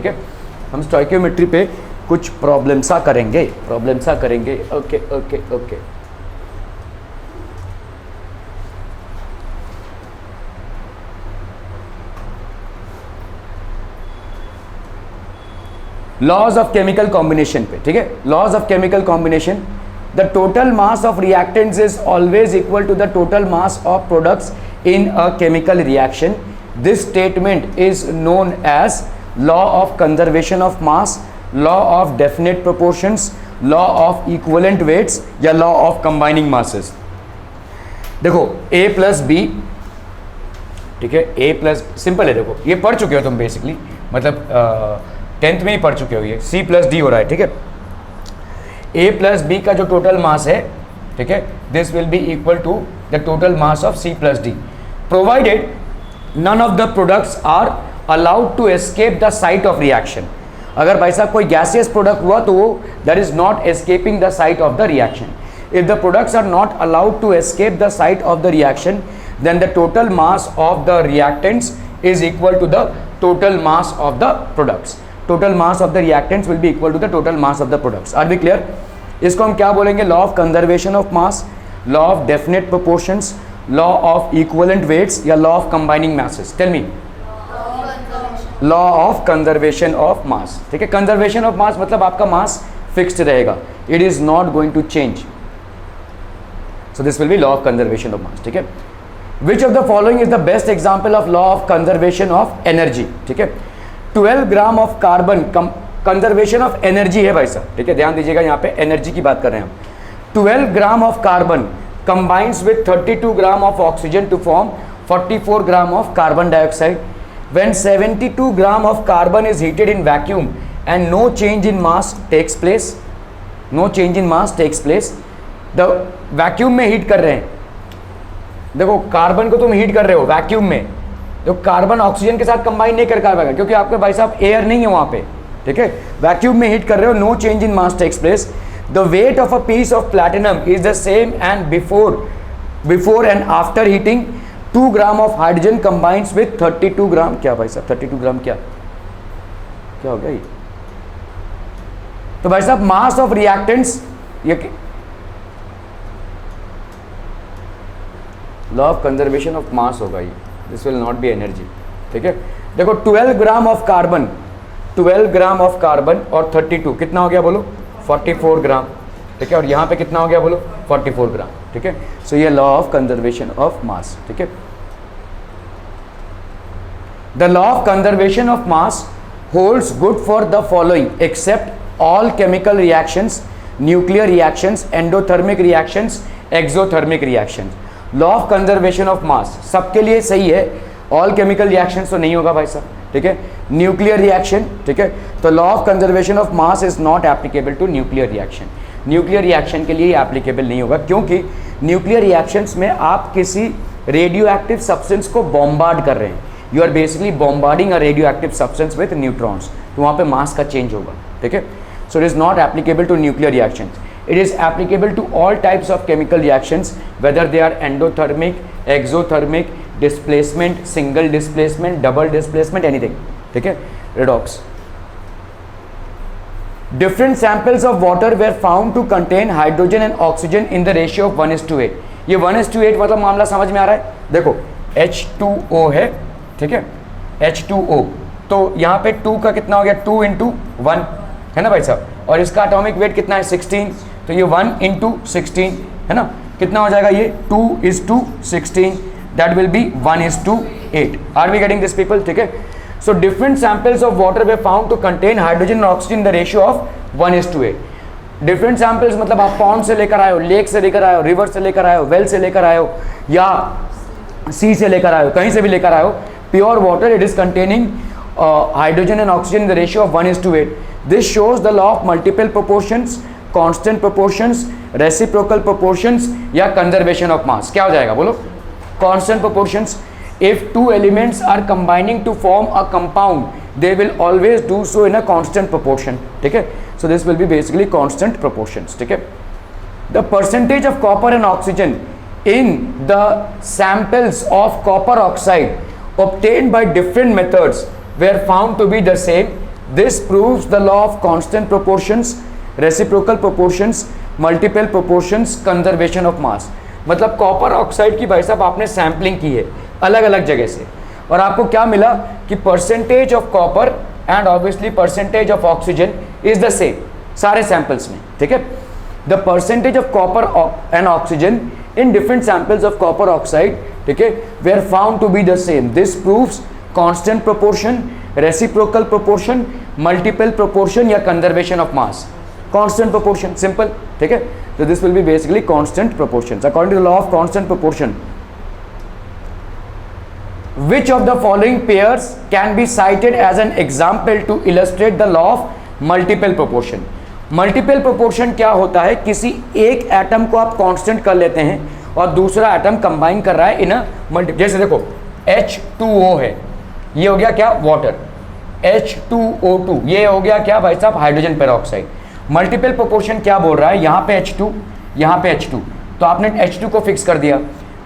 ठीक है, हम स्टोइकियोमेट्री पे कुछ प्रॉब्लम सा करेंगे, okay okay okay. Laws of chemical combination पे, ठीक है, laws of chemical combination, the total mass of reactants is always equal to the total mass of products in a chemical reaction. This statement is known as law of conservation of mass, law of definite proportions, law of equivalent weights या law of combining masses. देखो a plus B, ठीक है, a plus, simple है, देखो ये पढ़ चुके हो तुम बेसिकली, मतलब 10th में ही पढ़ चुके हो, ये c प्लस डी हो रहा है, ठीक है। a प्लस बी का जो टोटल मास है, ठीक है, this will be equal to the total mass of c plus D, provided none of the products are allowed to escape the site of reaction. अगर भाई साहब कोई गैसियस प्रोडक्ट हुआ तो वो that is not escaping the site of the reaction. If the products are not allowed to escape the site of the reaction, then the total mass of the reactants is equal to the total mass of the products. Total mass of the reactants will be equal to the total mass of the products. Are we clear? इसको हम क्या बोलेंगे? Law of conservation of mass, law of definite proportions, law of equivalent weights या law of combining masses. Tell me. Law of conservation of mass. ठीक है, conservation of mass मतलब आपका mass fixed रहेगा. It is not going to change. So this will be law of conservation of mass. ठीक है. Which of the following is the best example of law of conservation of energy? ठीक है, 12 gram of carbon conservation of energy है भाई साहब, ठीक है, ध्यान दीजिएगा, यहाँ पे एनर्जी की बात कर रहे हैं हम। 12 gram of carbon combines with 32 gram of oxygen to form 44 gram of carbon dioxide. When 72 gram of carbon is heated in vacuum and no change in mass takes place, no change in mass takes place, the vacuum में heat कर रहे हैं, देखो carbon को तुम heat कर रहे हो वैक्यूम में, तो कार्बन ऑक्सीजन के साथ कंबाइन नहीं कर पाएगा क्योंकि आपके भाई साहब एयर नहीं है वहाँ पे, ठीक है, वैक्यूम में हीट कर रहे हो, no change in mass takes place. The weight of a piece of platinum is the same and before and after heating 2 gram of hydrogen combines with 32 gram, क्या भाई साहब 32 ग्राम क्या क्या हो गया ये? तो भाई साहब मास ऑफ रिएक्टेंट्स, ये लॉ ऑफ कंजर्वेशन ऑफ मास होगा ये, this will not be energy, ठीक है। देखो 12 gram of carbon, 12 gram of carbon और 32 कितना हो गया बोलो? 44 ग्राम, ठीक है, और यहाँ पे कितना हो गया बोलो? 44 ग्राम, ठीक है। सो ये लॉ ऑफ कंजर्वेशन ऑफ मास, ठीक है। The law of conservation of mass holds good for the following except all chemical reactions, nuclear reactions, endothermic reactions, exothermic reactions. Law of conservation of मास सबके लिए सही है, ऑल केमिकल रिएक्शंस तो नहीं होगा भाई साहब, ठीक है। न्यूक्लियर रिएक्शन, ठीक है, तो law of conservation of mass is not applicable to nuclear reaction. Nuclear reaction के लिए एप्लीकेबल नहीं होगा क्योंकि न्यूक्लियर रिएक्शंस में आप किसी रेडियो एक्टिव सब्सटेंस को बॉम्बार्ड कर रहे हैं, you are basically bombarding a radioactive substance with neutrons, तो वहाँ पे मास का चेंज होगा, ठीक है। So it is not applicable to nuclear reactions. It is applicable to all types of chemical reactions, whether they are endothermic, exothermic, displacement, single displacement, double displacement, anything. ठीक है, redox. Different samples of water were found to contain hydrogen and oxygen in the ratio of 1:8. ये 1:8 मतलब मामला समझ में आ रहा है? देखो H2O है, ठीक है, H2O, तो यहाँ पे 2 का कितना हो गया? 2 × 1 है ना भाई साहब, और इसका एटॉमिक वेट कितना है? 16, तो ये 1 × 16 है ना, कितना हो जाएगा ये? 2:16, that will be 1:8। Are we getting this people? ठीक है। So different samples of water were found to contain hydrogen and oxygen the ratio of 1:8। Different samples मतलब आप पॉन्ड से लेकर आए हो, लेक से लेकर आए हो, रिवर से लेकर आए हो, वेल से लेकर आए हो, या सी से लेकर आए हो, कहीं से भी लेकर आए हो, pure water, it is containing hydrogen and oxygen in the ratio of 1:8। This shows the law of multiple proportions, constant proportions, reciprocal proportions या कंजर्वेशन ऑफ मास। क्या हो जाएगा बोलो? Constant proportions. If 2 elements are combining to form a compound, they will always do so in a constant proportion, ठीक है। So this will be basically constant proportions, ठीक है। The percentage of copper and oxygen in the samples of copper oxide obtained by different methods were found to be the same. This proves the law of constant proportions, reciprocal proportions, multiple proportions, conservation of मास। मतलब copper oxide की भाई साहब आपने sampling की है अलग अलग जगह से, और आपको क्या मिला कि percentage of copper and obviously percentage of oxygen is the same सारे सैंपल्स में, ठीक है। The percentage of copper and oxygen in different samples of copper oxide, ठीक है, were found to be the same. This proves constant proportion, reciprocal proportion, multiple proportion या conservation of mass. Constant proportion simple, ठीक है। तो this will be basically constant proportions according to the law of constant proportion. Which of the following pairs can be cited as an example to illustrate the law of multiple proportion? Multiple proportion क्या होता है? किसी एक atom को आप constant कर लेते हैं और दूसरा एटम कंबाइन कर रहा है इन अ मल्टी। जैसे देखो H2O है, ये हो गया क्या? वाटर। H2O2 ये हो गया क्या भाई साहब? Hydrogen peroxide. मल्टीपल प्रोपोर्शन क्या बोल रहा है? यहाँ पे H2, यहाँ पे H2, तो आपने H2 को फिक्स कर दिया।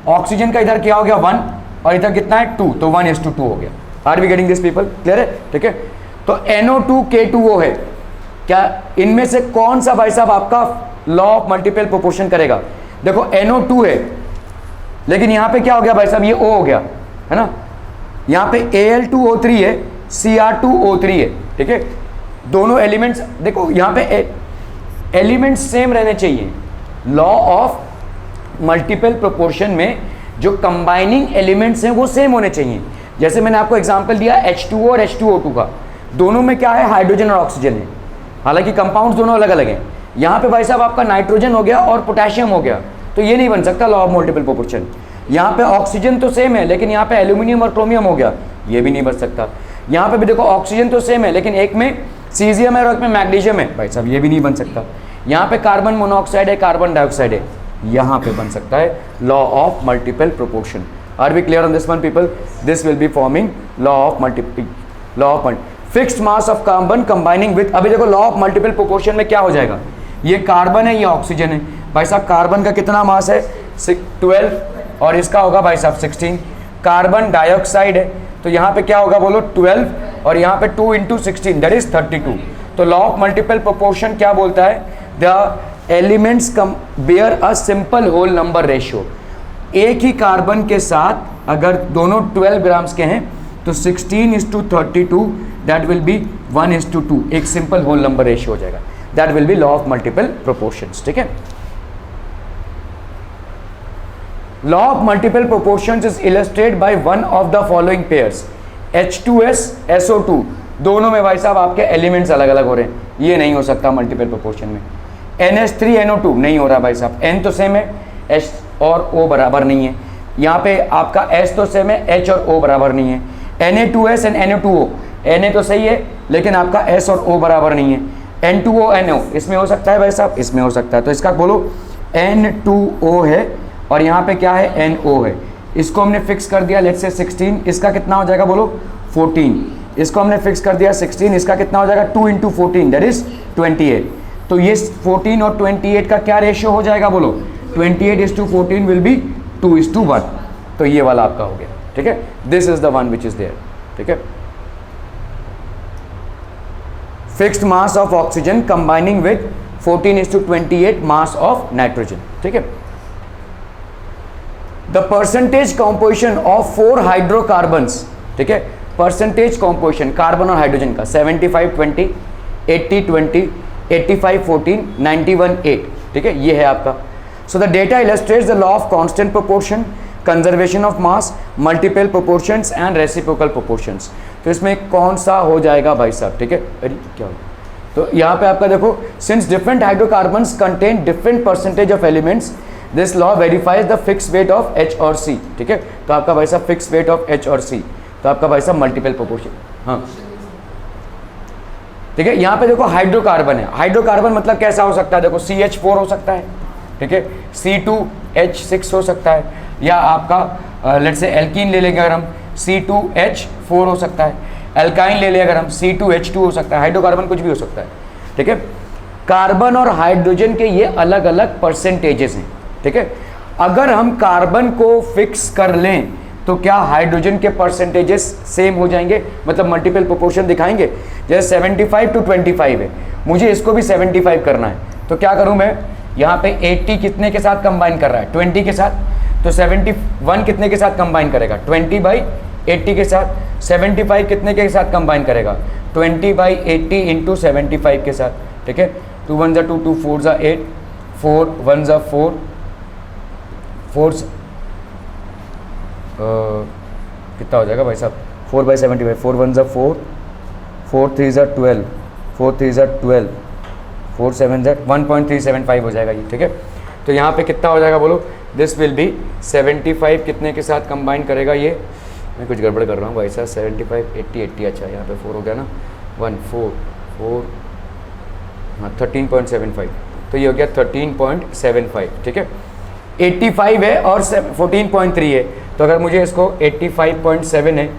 ऑक्सीजन का इधर क्या हो गया? 1 और इधर कितना है? 2, तो 1:2 हो गया। Are we getting this people? Clear है? ठीक है। तो NO2K2O है, क्या इनमें से कौन सा भाई साहब आपका लॉ ऑफ मल्टीपल प्रोपोर्शन करेगा? देखो NO2 है, लेकिन यहाँ पे क्या हो गया भाई साहब? ये O हो गया, है ना। यहाँ पे Al2O3 है, Cr2O3 है, ठीक है। दोनों एलिमेंट्स देखो, यहाँ पे एलिमेंट्स सेम रहने चाहिए। लॉ ऑफ मल्टीपल प्रोपोर्शन में जो कंबाइनिंग एलिमेंट्स हैं वो सेम होने चाहिए। जैसे मैंने आपको एग्जांपल दिया H2O और H2O2 का, दोनों में क्या है? हाइड्रोजन और ऑक्सीजन है, हालांकि कंपाउंड्स दोनों अलग अलग हैं। यहाँ पे भाई साहब आपका नाइट्रोजन हो गया और पोटेशियम हो गया, तो ये नहीं बन सकता लॉ ऑफ मल्टीपल प्रोपोर्शन। यहाँ पे ऑक्सीजन तो सेम है, लेकिन यहाँ पे एल्यूमिनियम और क्रोमियम हो गया, ये भी नहीं बन सकता। यहाँ पे भी देखो ऑक्सीजन तो सेम है, लेकिन एक में सीजियम है और एक में मैग्नीशियम है, भाई साहब ये भी नहीं बन सकता। यहाँ पे कार्बन मोनोऑक्साइड है, कार्बन डाइऑक्साइड है, यहाँ पे बन सकता है law of multiple proportion. Are we clear on this one people? This will be forming law of multiple fixed mass of carbon combining with. अभी देखो लॉ ऑफ मल्टीपल प्रोपोर्शन में क्या हो जाएगा? ये कार्बन है, ये ऑक्सीजन है, भाई साहब कार्बन का कितना मास है? 12, और इसका होगा भाई साहब 16। कार्बन डाइऑक्साइड है, तो यहाँ पे क्या होगा बोलो? 12, और यहाँ पे 2 × 16 दैट इज 32। तो लॉ ऑफ मल्टीपल प्रोपोर्शन क्या बोलता है? The elements bear a simple whole number ratio. एक ही कार्बन के साथ अगर दोनों 12 ग्राम्स के हैं तो 16:32 दैट विल बी 1:2, एक सिंपल होल नंबर रेशियो हो जाएगा। That will B law of multiple proportions, ठीक है। Law of multiple proportions is illustrated by one of the following pairs. H2S SO2 दोनों में भाई साहब आपके एलिमेंट्स अलग अलग हो रहे हैं, ये नहीं हो सकता मल्टीपल प्रोपोर्शन में। NH3NO2 नहीं हो रहा भाई साहब, N तो सेम है, H और O बराबर नहीं है। यहाँ पे आपका S तो सेम है, H और O बराबर नहीं है। Na2S एंड Na2O, Na तो सही है लेकिन आपका S और O बराबर नहीं है। N2O NO इसमें हो सकता है भाई साहब, इसमें हो सकता है, तो इसका बोलो N2O है और यहाँ पे क्या है? NO है। इसको हमने फिक्स कर दिया लेट्स से 16, इसका कितना हो जाएगा बोलो? 14। इसको हमने फिक्स कर दिया 16, इसका कितना हो जाएगा? 2 × 14 दैट इज 28। तो ये 14 और 28 का क्या रेशियो हो जाएगा बोलो? 28:14 विल बी 2:1। तो ये वाला आपका हो गया, ठीक है। This is the one which is there, ठीक है। Fixed mass of oxygen combining with 14:28 mass of nitrogen, ठीक है। The percentage composition of 4 hydrocarbons, ठीक है। परसेंटेज कॉम्पोजिशन कार्बन और हाइड्रोजन का 75-20, 80-20, 85-14, 91-8, ठीक है, ये है आपका। So the data illustrates the law of constant proportion, conservation of mass, multiple proportions and reciprocal proportions. तो इसमें कौन सा हो जाएगा भाई साहब? ठीक है, अरे क्या हो? तो यहाँ पे आपका देखो, since different hydrocarbons contain different percentage of elements, this law verifies the fix weight of H और C, ठीक है। तो आपका भाई साहब फिक्स वेट ऑफ H और C, तो आपका भाई साहब मल्टीपल प्रोपोर्शन, हाँ ठीक है। यहाँ पे देखो हाइड्रोकार्बन है, हाइड्रोकार्बन मतलब कैसा हो सकता है? देखो CH4 हो सकता है, ठीक है, C2H6 हो सकता है, या आपका लेट्स से एल्कीन ले लेंगे अगर हम C2H4 हो सकता है, एल्काइन ले लें अगर हम C2H2 हो सकता है। हाइड्रोकार्बन कुछ भी हो सकता है, ठीक है। कार्बन और हाइड्रोजन के ये अलग अलग परसेंटेजेस हैं, ठीक है। अगर हम कार्बन को फिक्स कर लें तो क्या हाइड्रोजन के परसेंटेजेस सेम हो जाएंगे, मतलब मल्टीपल प्रोपोर्शन दिखाएंगे। जैसे 75 to 25 है, मुझे इसको भी 75 करना है, तो क्या करूं मैं, यहाँ पे 80 कितने के साथ कंबाइन कर रहा है, 20 के साथ, तो 71 कितने के साथ कंबाइन करेगा, 20/80 के साथ। 75 कितने के साथ कंबाइन करेगा, 20/80 इंटू 75 के साथ, ठीक है। 2 1 2 2 4 8, 4 1 4, 4 कितना हो जाएगा भाई साहब, 4/75, 4 1 4, 4 3 12, 4 3 12, 4 7 1.375 हो जाएगा ये, ठीक है। तो यहाँ पे कितना हो जाएगा बोलो, दिस विल बी 75 कितने के साथ कंबाइन करेगा, ये मैं कुछ गड़बड़ कर रहा हूँ भाई साहब, 75 80 80, अच्छा यहाँ पे 4 हो गया ना, 1 4 4, हाँ 13.75, तो ये हो गया 13.75, ठीक है। 85 है और 14.3 है, तो अगर मुझे इसको 85.7 है,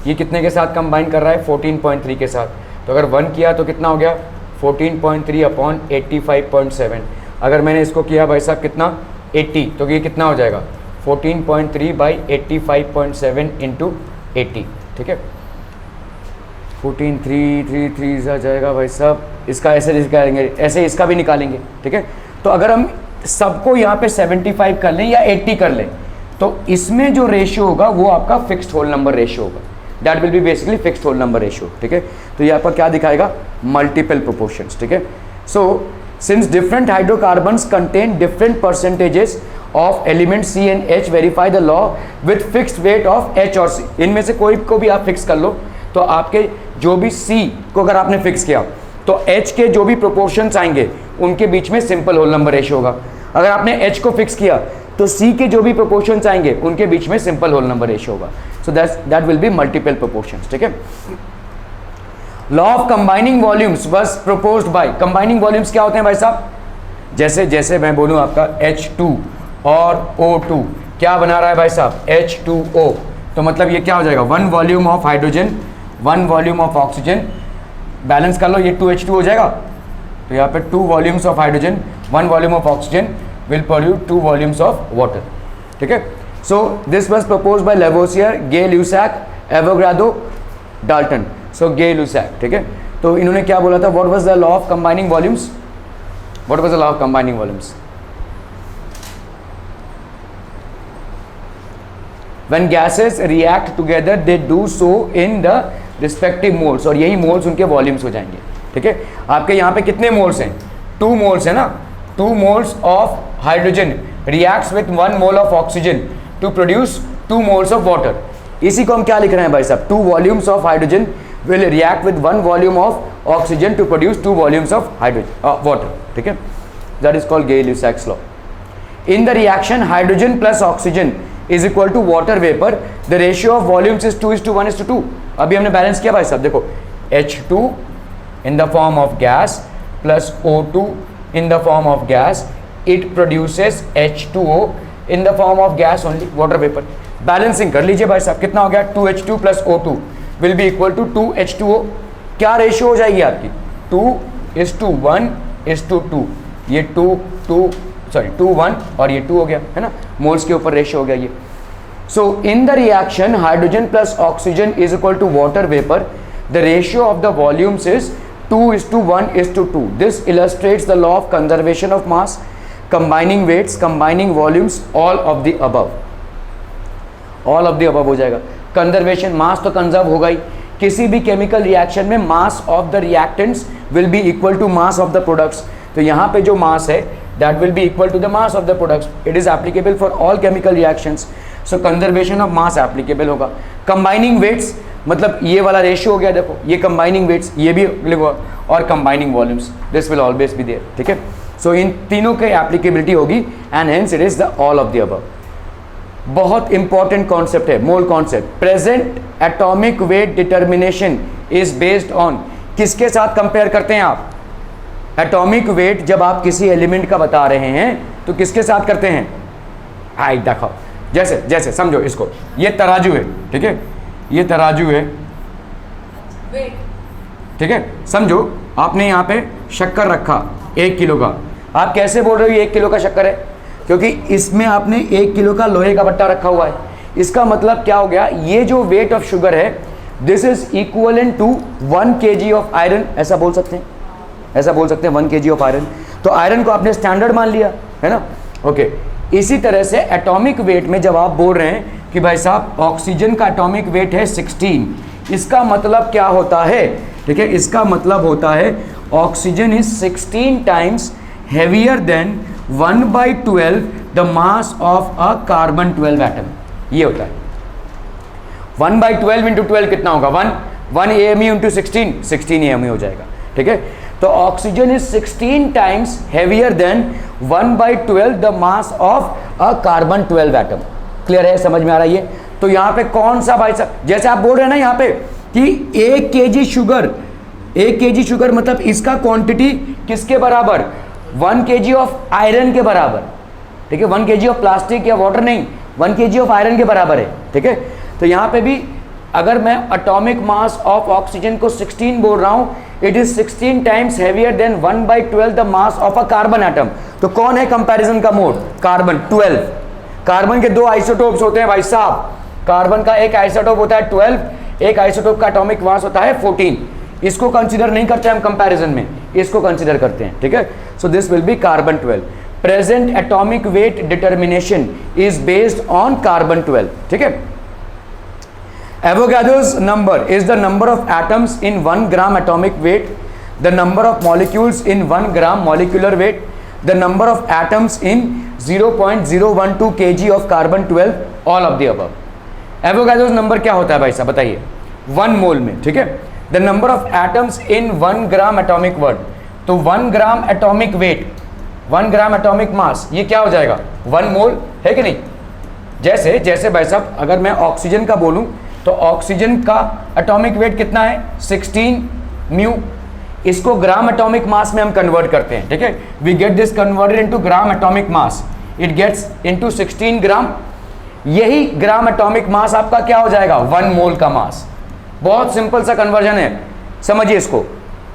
ये कितने के साथ कंबाइन कर रहा है, 14.3 के साथ, तो अगर 1 किया तो कितना हो गया, 14.3 अपॉन 85.7। अगर मैंने इसको किया भाई साहब कितना, 80, तो ये कितना हो जाएगा, 14.3/85.7 इंटू 80, ठीक है। 14,333 आ जाएगा भाई साहब, इसका ऐसे निकालेंगे, ऐसे इसका भी निकालेंगे, ठीक है। तो अगर हम सबको यहाँ पे 75 कर लें या 80 कर लें, तो इसमें जो रेशियो होगा वो आपका फिक्स्ड होल नंबर रेशियो होगा, that will be basically fixed whole number ratio, ठीक है। तो ये आपका क्या दिखाएगा, मल्टीपल प्रोपोर्शंस, ठीक है। So since different hydrocarbons contain different percentages of element C and H, verify the law with fixed weight of H और सी। इनमें से कोई को भी आप फिक्स कर लो, तो आपके जो भी सी को अगर आपने फिक्स किया, तो एच के जो भी प्रोपोर्शंस आएंगे उनके बीच में सिंपल होल नंबर रेशियो होगा। अगर आपने एच को फिक्स किया, तो सी के जो भी प्रोपोर्शंस आएंगे उनके बीच में सिंपल होल नंबर रेशियो होगा। सो that will be multiple proportions, ठीक है। Law of combining volumes was proposed bye, combining volumes क्या होते हैं भाई साहब, जैसे जैसे मैं बोलूं आपका H2 और O2 क्या बना रहा है भाई साहब, H2O, तो मतलब ये क्या हो जाएगा, 1 volume of hydrogen 1 volume of oxygen, balance कर लो, ये 2H2 हो जाएगा, तो यहाँ पे 2 volumes of hydrogen 1 volume of oxygen will produce 2 volumes of water, ठीक है। So this was proposed by Lavoisier, Gay Lussac, Avogadro, Dalton, so Gay Lussac, ठीक है। तो इन्होंने क्या बोला था, what was the law of combining volumes, what was the law of combining volumes, when gases react together they do so in the respective moles, और यही moles उनके वॉल्यूम्स हो जाएंगे, ठीक है। आपके यहाँ पे कितने मोल्स हैं, 2 मोल्स है ना, 2 moles of hydrogen reacts with 1 mole of oxygen to produce 2 moles of water. इसी को हम क्या लिख रहे हैं भाई साहब, 2 volumes of hydrogen will react with 1 volume of oxygen to produce 2 volumes of hydrogen water, ठीक है। That is called Gay Lussac's law. In the reaction hydrogen plus oxygen is equal to water vapour, the ratio of volumes is 2:1:2। अभी हमने balance किया भाई साहब, देखो H2 in the form of gas plus O2 in the form of gas, it produces H2O in the form of gas only, water vapour. Balancing कर लीजिए भाई साहब, कितना हो गया, 2H2 plus O2 will be equal to 2H2O। क्या ratio हो जाएगी आपकी, 2:1:2, ये 2 1 और ये 2 हो गया, है ना, मोल्स के ऊपर रेशियो हो गया ये। So in the reaction hydrogen plus oxygen is equal to water vapour, the ratio of the volumes is 2:1:2। This illustrates the law of conservation of mass, combining weights, combining volumes, all of the above, all of the above हो जाएगा। Conservation, मास तो conserve होगा ही, किसी भी chemical reaction में mass of the reactants will be equal to mass of the products. तो यहाँ पे जो मास है that will be equal to the mass of the products. It is applicable for all chemical reactions. So conservation of mass applicable होगा। Combining weights मतलब ये वाला ratio हो गया, देखो ये combining weights, ये भी लिखो, और combining volumes, this will always be there, ठीक है। So इन तीनों के applicability होगी and hence it is the all of the above। बहुत इंपॉर्टेंट कॉन्सेप्ट है mole concept. Present atomic weight determination is based on, किसके साथ कंपेयर करते हैं आप, एटॉमिक वेट जब आप किसी एलिमेंट का बता रहे हैं तो किसके साथ करते हैं, आई देखो, जैसे जैसे समझो इसको, ये तराजू है, ठीक है, ये तराजू है, ठीक है, समझो आपने यहाँ पे शक्कर रखा 1 किलो का, आप कैसे बोल रहे हो ये 1 किलो का शक्कर है, क्योंकि इसमें आपने 1 किलो का लोहे का बट्टा रखा हुआ है, इसका मतलब क्या हो गया, ये जो वेट ऑफ शुगर है this is equivalent to 1 kg of iron, ऐसा बोल सकते हैं, ऐसा बोल सकते हैं 1 kg ऑफ आयरन। तो आयरन को आपने स्टैंडर्ड मान लिया है ना, ओके। इसी तरह से एटॉमिक वेट में जब आप बोल रहे हैं कि भाई साहब ऑक्सीजन का एटॉमिक वेट है 16, इसका मतलब क्या होता है, ठीक है, इसका मतलब होता है oxygen is 16 times heavier than 1/12 the mass of a carbon 12 atom. ये होता है 1/12 इंटू 12 कितना होगा, 1 AMU इंटू 16 AMU हो जाएगा, ठीक है। तो oxygen is 16 times heavier than 1/12 the mass of a carbon 12 atom. Clear है, समझ में आ रहा है ये? तो यहाँ पे कौन सा भाई साहब, जैसे आप बोल रहे हैं ना यहाँ पे कि 1 kg शुगर, 1 kg शुगर मतलब इसका क्वांटिटी किसके बराबर, 1 kg ऑफ आयरन के बराबर, ठीक है। 1 kg ऑफ प्लास्टिक या वाटर नहीं, 1 kg ऑफ आयरन के बराबर है, ठीक है। तो यहाँ पे भी अगर मैं एटॉमिक मास ऑफ ऑक्सीजन को 16 बोल रहा हूँ, it is 16 times heavier than 1/12 the mass of a carbon atom. तो कौन है कंपैरिजन का मोड, कार्बन 12। कार्बन के 2 आइसोटोप्स होते हैं भाई साहब, कार्बन का एक आइसोटोप होता है 12, एक आइसोटोप का एटॉमिक मास होता है 14। इसको कंसीडर नहीं करते हम कंपैरिजन में, इसको कंसीडर करते हैं, ठीक है। So this will B carbon 12। Present atomic weight determination is based on carbon 12, ठीक है। Avogadro's number is the number of atoms in 1 gram atomic weight, the number of molecules in 1 gram molecular weight, the number of atoms in 0.012 kg of carbon 12, all of the above. Avogadro's number क्या होता है भाई साहब बताइए, 1 मोल में, ठीक है। The number of atoms in 1 gram atomic weight, तो 1 gram atomic wait, 1 gram atomic मास, ये क्या हो जाएगा 1 मोल, है कि नहीं। जैसे जैसे भाई साहब अगर मैं ऑक्सीजन का बोलूं तो ऑक्सीजन का एटॉमिक वेट कितना है 16 म्यू, इसको ग्राम एटॉमिक मास में हम कन्वर्ट करते हैं, ठीक है। We get this converted into gram atomic mass, it gets into 16 gram. यही ग्राम एटॉमिक मास आपका क्या हो जाएगा 1 मोल का मास। बहुत सिंपल सा कन्वर्जन है, समझिए इसको।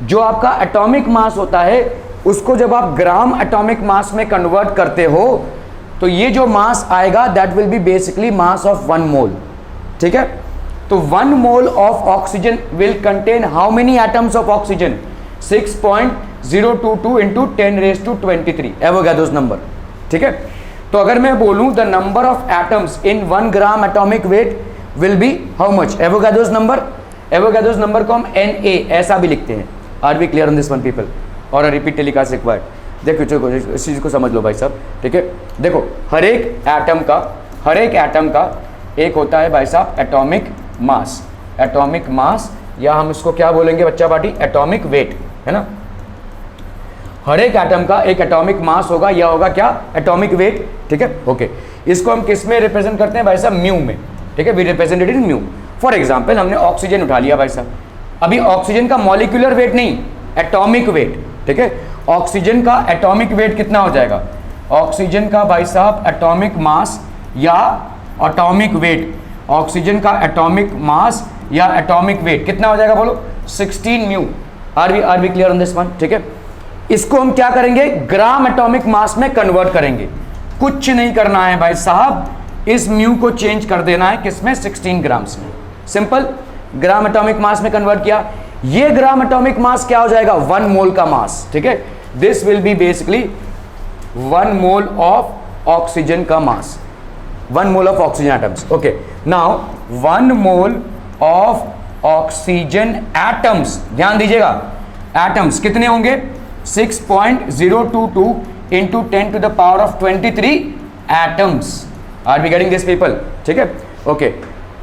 जो आपका एटॉमिक मास होता है उसको जब आप ग्राम एटॉमिक मास में कन्वर्ट करते हो तो ये जो मास आएगा that will be basically mass of 1 mole, ठीक है। तो 1 mole of oxygen will contain how many atoms of oxygen, 6.022 into 10⁻23 Avogadro's number, ठीक है। तो अगर मैं बोलूं the number of atoms in 1 gram atomic weight will be how much, Avogadro's number, Avogadro's number को हम Na ऐसा भी लिखते हैं। Are we clear on this one people, और रिपीट टेलीकास्ट रिक्वायर्ड। देखो इस चीज़ को समझ लो भाई साहब, ठीक है। देखो हर एक एटम का एक होता है भाई साहब एटॉमिक मास, एटॉमिक मास, या हम इसको क्या बोलेंगे बच्चा पार्टी, एटॉमिक वेट, है ना। हर एक एटम का एक एटॉमिक मास होगा या होगा क्या एटॉमिक वेट, ठीक है, ओके। इसको हम किस में रिप्रेजेंट करते हैं भाई साहब, म्यू में, ठीक है। We represented in mu. For example हमने ऑक्सीजन उठा लिया भाई साहब, अभी ऑक्सीजन का मॉलिक्यूलर वेट नहीं, एटॉमिक वेट, ठीक है। ऑक्सीजन का एटॉमिक वेट कितना हो जाएगा, ऑक्सीजन का भाई साहब एटॉमिक मास या एटॉमिक वेट, ऑक्सीजन का एटॉमिक मास या एटॉमिक वेट कितना हो जाएगा बोलो, 16 mu. Are we clear on this one, ठीक है। इसको हम क्या करेंगे, ग्राम एटॉमिक मास में कन्वर्ट करेंगे। कुछ नहीं करना है भाई साहब, इस म्यू को चेंज कर देना है किसमें, 16 ग्राम्स में। सिंपल, ग्राम एटॉमिक मास में कन्वर्ट किया, ये ग्राम एटॉमिक मास क्या हो जाएगा 1 मोल का मास, ठीक है। This will be basically 1 mole of oxygen का mass, 1 mole of oxygen atoms, okay. Now 1 mole of oxygen atoms, ध्यान दीजिएगा, एटम्स कितने होंगे 6.022 into 10 to the power of 23 atoms. Are we getting this people, ठीक है, okay.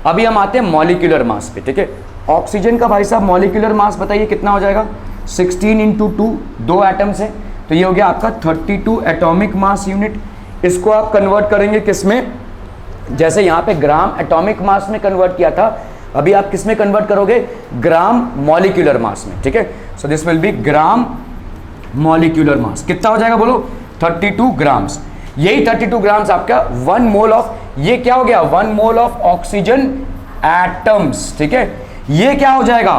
अभी हम आते हैं मॉलिक्यूलर मास पे, ठीक है। ऑक्सीजन का भाई साहब मॉलिक्यूलर मास बताइए कितना हो जाएगा, 16 इंटू 2, 2 एटम्स है, तो ये हो गया आपका 32 एटॉमिक मास यूनिट। इसको आप कन्वर्ट करेंगे किसमें, जैसे यहाँ पे ग्राम एटॉमिक मास में कन्वर्ट किया था, अभी आप किस में कन्वर्ट करोगे, ग्राम मॉलिक्यूलर मास में, ठीक है। So this will B gram molecular मास, कितना हो जाएगा बोलो 32 ग्राम्स। यही 32 ग्राम्स आपका 1 मोल ऑफ, ये क्या हो गया 1 मोल ऑफ ऑक्सीजन एटम्स, ठीक है। ये क्या हो जाएगा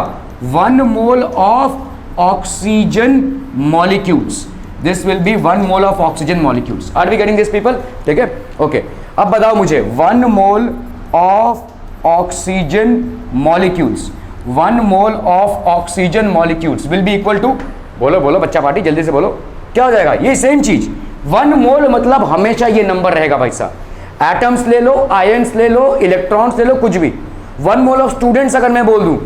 1 mole of oxygen molecules, this will be 1 mole of oxygen molecules. Are we getting this people, ठीक है, ओके। अब बताओ मुझे 1 mole of oxygen molecules, 1 mole of oxygen molecules will be equal to, बोलो बोलो बच्चा पार्टी जल्दी से बोलो, क्या हो जाएगा? ये सेम चीज 1 मोल मतलब हमेशा ये नंबर रहेगा भाई साहब। एटम्स ले लो, आयंस ले लो, इलेक्ट्रॉन्स ले लो, कुछ भी। 1 मोल ऑफ स्टूडेंट्स अगर मैं बोल दूं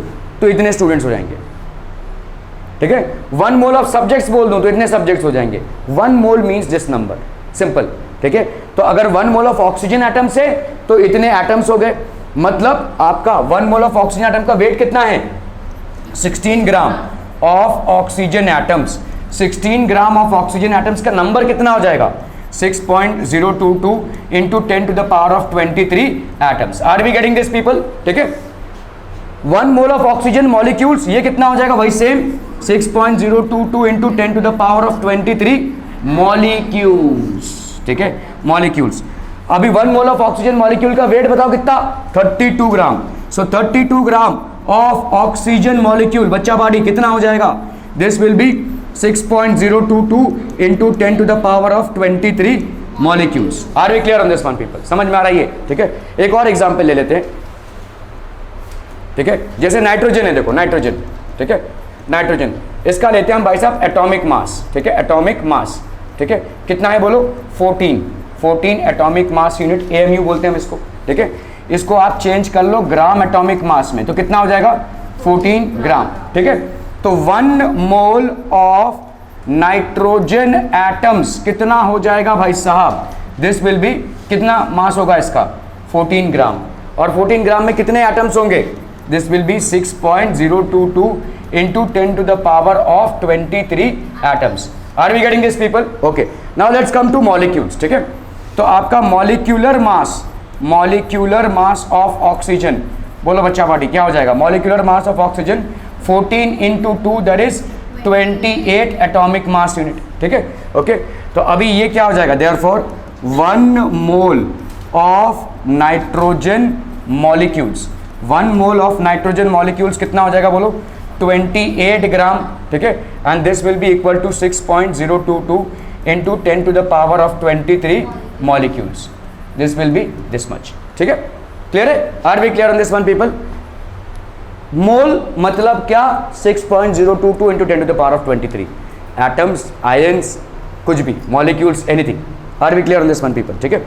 तो इतने स्टूडेंट्स हो जाएंगे, ठीक है। 1 मोल ऑफ सब्जेक्ट्स बोल दूं तो इतने सब्जेक्ट्स हो जाएंगे। 1 मोल मींस दिस नंबर, सिंपल, ठीक है। तो अगर 1 मोल ऑफ ऑक्सीजन एटम्स है तो इतने एटम्स हो गए, मतलब आपका 1 मोल ऑफ ऑक्सीजन एटम का वेट कितना है? 16 gram of oxygen atoms. 16 gram of oxygen atoms का नंबर कितना हो जाएगा? 6.022 into 10 to the power of 23 atoms. Are we getting this people? ठीक है। 1 मोल ऑफ ऑक्सीजन मॉलिक्यूल्स, ये कितना हो जाएगा भाई? Same 6.022 into 10 to the power of 23 molecules, ठीक है, मॉलिक्यूल्स। अभी 1 मोल ऑफ ऑक्सीजन मॉलिक्यूल का वेट बताओ कितना? 32 gram. So 32 gram of oxygen molecule, बच्चा बॉडी कितना हो जाएगा? This will be 6.022 into 10 to the power of 23 molecules. Are we clear on this one people? समझ में आ रहा है ये? ठीक है। एक और एग्जांपल ले लेते हैं, ठीक है। जैसे नाइट्रोजन है, देखो नाइट्रोजन, ठीक है, नाइट्रोजन, इसका लेते हैं हम भाई साहब एटॉमिक मास, ठीक है, एटॉमिक मास, ठीक है, कितना है बोलो? 14 एटॉमिक मास यूनिट, AMU बोलते हैं हम इसको, ठीक है। इसको आप चेंज कर लो ग्राम एटॉमिक मास में, तो कितना हो जाएगा? 14 ग्राम, ठीक है। तो 1 मोल ऑफ नाइट्रोजन एटम्स कितना हो जाएगा भाई साहब? दिस विल बी, कितना मास होगा इसका? 14 ग्राम। और 14 ग्राम में कितने एटम्स होंगे? This will be 6.022 into 10 to the power of 23 atoms. Are we getting this people? Okay, now let's come to molecules, ठीक है। तो आपका मॉलिक्यूलर मास ऑफ ऑक्सीजन, बोलो बच्चा पार्टी क्या हो जाएगा? Molecular mass of oxygen 14 into 2 that is 28 atomic mass unit, ठीक है, ओके। तो अभी ये क्या हो जाएगा? Therefore 1 mole of nitrogen molecules, 1 mole of nitrogen molecules कितना हो जाएगा बोलो? 28 ग्राम, ठीक है। And this will be equal to 6.022 into 10 to the power of 23 molecules. This will be this much, ठीक है। क्लियर है? Are we clear on this one people? Mole मतलब क्या? 6.022 into 10 to the power of 23 atoms, ions, कुछ भी, molecules, anything. Are we clear on this one people? ठीक है।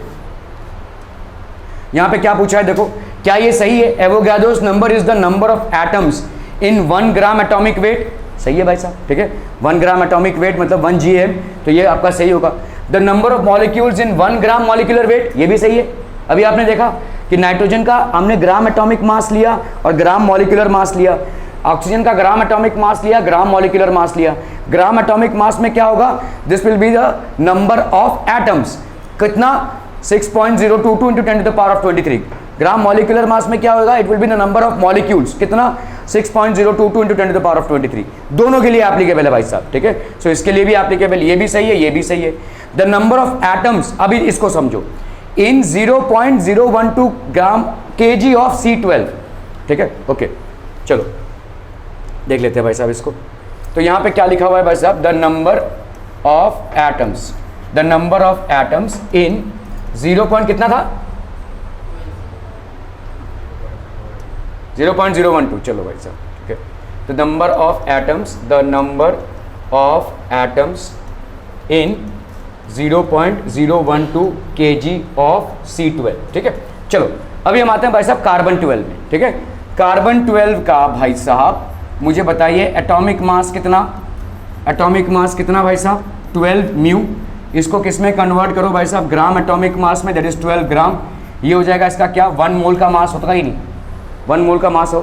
यहां पे क्या पूछा है देखो, क्या ये सही है? Avogadro's number is the number of atoms in 1 gram atomic wait. सही है भाई साहब, ठीक है। 1 ग्राम एटॉमिक वेट मतलब 1 GM, तो ये आपका सही होगा। The number of molecules in 1 gram molecular weight, ये भी सही है। अभी आपने देखा कि नाइट्रोजन का हमने ग्राम एटॉमिक मास लिया और ग्राम मॉलिक्यूलर मास लिया, ऑक्सीजन का ग्राम एटॉमिक मास लिया, ग्राम मॉलिक्यूलर मास लिया। ग्राम एटॉमिक मास में क्या होगा? This will be the number of atoms, कितना? 6.022 into 10 to the power of 23। Gram molecular mass में क्या होगा? It will be the number of molecules, कितना? 6.022 into 10 to the power of 23। दोनों के लिए एप्लीकेबल है भाई साहब, ठीक है। सो इसके लिए भी एप्लीकेबल, ये भी सही है, ये भी सही है। द नंबर ऑफ एटम्स, अभी इसको समझो, इन 0.012 ग्राम kg ऑफ C12, ठीक है, ओके। चलो देख लेते हैं भाई साहब इसको। तो यहाँ पे क्या लिखा हुआ है भाई साहब? The number of atoms, the number of atoms इन 0. कितना था? 0.012, चलो भाई साहब, ठीक है। The number of atoms, the number of atoms in 0.012 kg of C12, ठीक है। चलो अभी हम आते हैं भाई साहब कार्बन 12 में, ठीक है। कार्बन 12 का भाई साहब मुझे बताइए एटॉमिक मास कितना? एटॉमिक मास कितना भाई साहब? 12 म्यू। इसको किस में कन्वर्ट करो भाई साहब? ग्राम एटॉमिक मास में, दैट इज 12 ग्राम। ये हो जाएगा इसका क्या? 1 मोल का मास होता ही नहीं, 1 मोल का मास हो।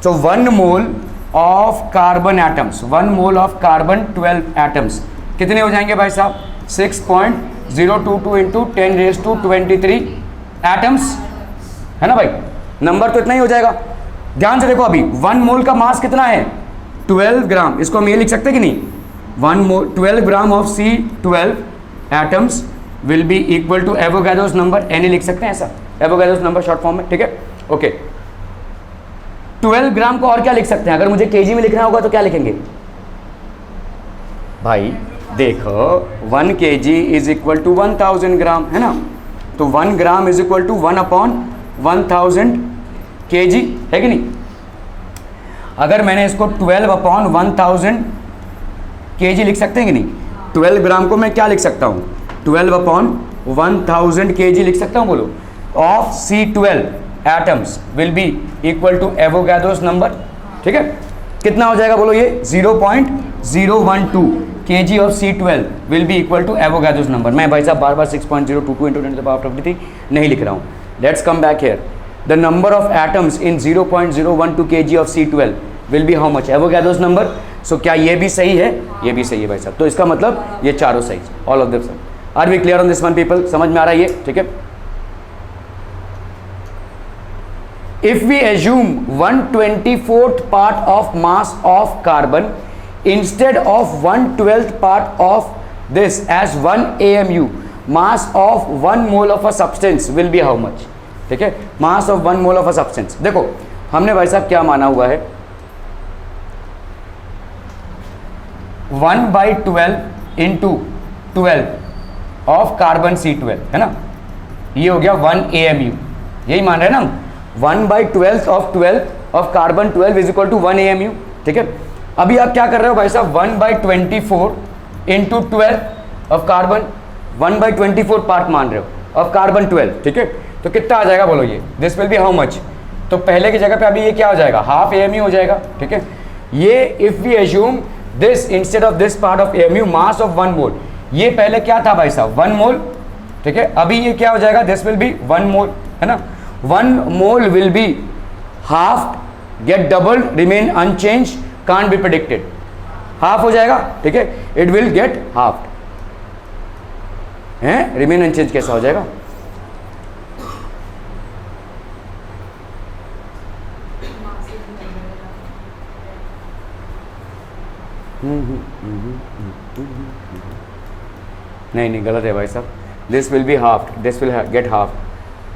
सो 1 mole of carbon atoms, 1 mole of carbon 12 atoms कितने हो जाएंगे भाई साहब? 6.022 इंटू 10⁻23 एटम्स, है ना भाई? नंबर तो इतना ही हो जाएगा। ध्यान से देखो, अभी 1 मोल का मास कितना है? 12 ग्राम। इसको हम ये लिख सकते हैं कि नहीं? 1 mole 12 gram of C12 atoms will be equal to Avogadro's number, N लिख सकते हैं ऐसा, एवोगाड्रोस नंबर शॉर्ट फॉर्म में, ठीक है, ओके। 12 ग्राम को और क्या लिख सकते हैं? अगर मुझे kg में लिखना होगा तो क्या लिखेंगे भाई? देखो 1 kg is equal to 1000 gram, है ना? तो 1 gram is equal to 1 upon 1000 kg, है कि नहीं? अगर मैंने इसको 12 अपॉन 1000 kg लिख सकते हैं कि नहीं? 12 ग्राम को मैं क्या लिख सकता हूँ? 12 अपॉन 1000 kg लिख सकता हूँ, बोलो। Of C12 atoms will be equal to Avogadro's number, ठीक है? कितना हो जाएगा बोलो ये? 0.012 kg of C12 will be equal to Avogadro's number. मैं भाई साहब बार बार 6.022 इंटू 10 टू द पावर 23 नहीं लिख रहा हूँ। Let's come back here. The number of atoms in 0.012 kg of C12 will be how much? Avogadro's number. So क्या ये भी सही है? ये भी सही है भाई साहब। तो इसका मतलब ये चारों सही, all of this. Are we clear on this one people? समझ में आ रहा है ये? ठीक है। If we assume 1/24th part of mass of carbon instead of 1/12th part of this as 1 AMU, mass of 1 mole of a substance will be how much? ठीक है, mass of 1 mole of a substance। देखो हमने भाई साहब क्या माना हुआ है, 1/12 इंटू 12 ऑफ कार्बन C12, है ना? ये हो गया 1 AMU, यही मान रहे हैं ना हम? 1/12 of 12 of carbon 12 is equal to 1 AMU, ठीक है? अभी आप क्या कर रहे हो भाई साहब? 1/24 इंटू 12 ऑफ कार्बन, 1/24 पार्ट मान रहे हो ऑफ कार्बन 12, ठीक है? तो कितना आ जाएगा बोलो ये? This will be how much? तो पहले की जगह पे अभी ये क्या हो जाएगा? हाफ AMU हो जाएगा, ठीक है? ये if we assume this instead of this part of AMU, mass of 1 mole, ये पहले क्या था भाई साहब? 1 मोल, ठीक है? अभी ये क्या हो जाएगा? दिस विल बी 1 मोल, है ना? 1 mole will be halved, get doubled, remain unchanged, can't be predicted। Half हो जाएगा, ठीक है? It will get halved, हैं? remain unchanged कैसा हो जाएगा? नहीं गलत है भाई साहब। This will be halved, this will get halved,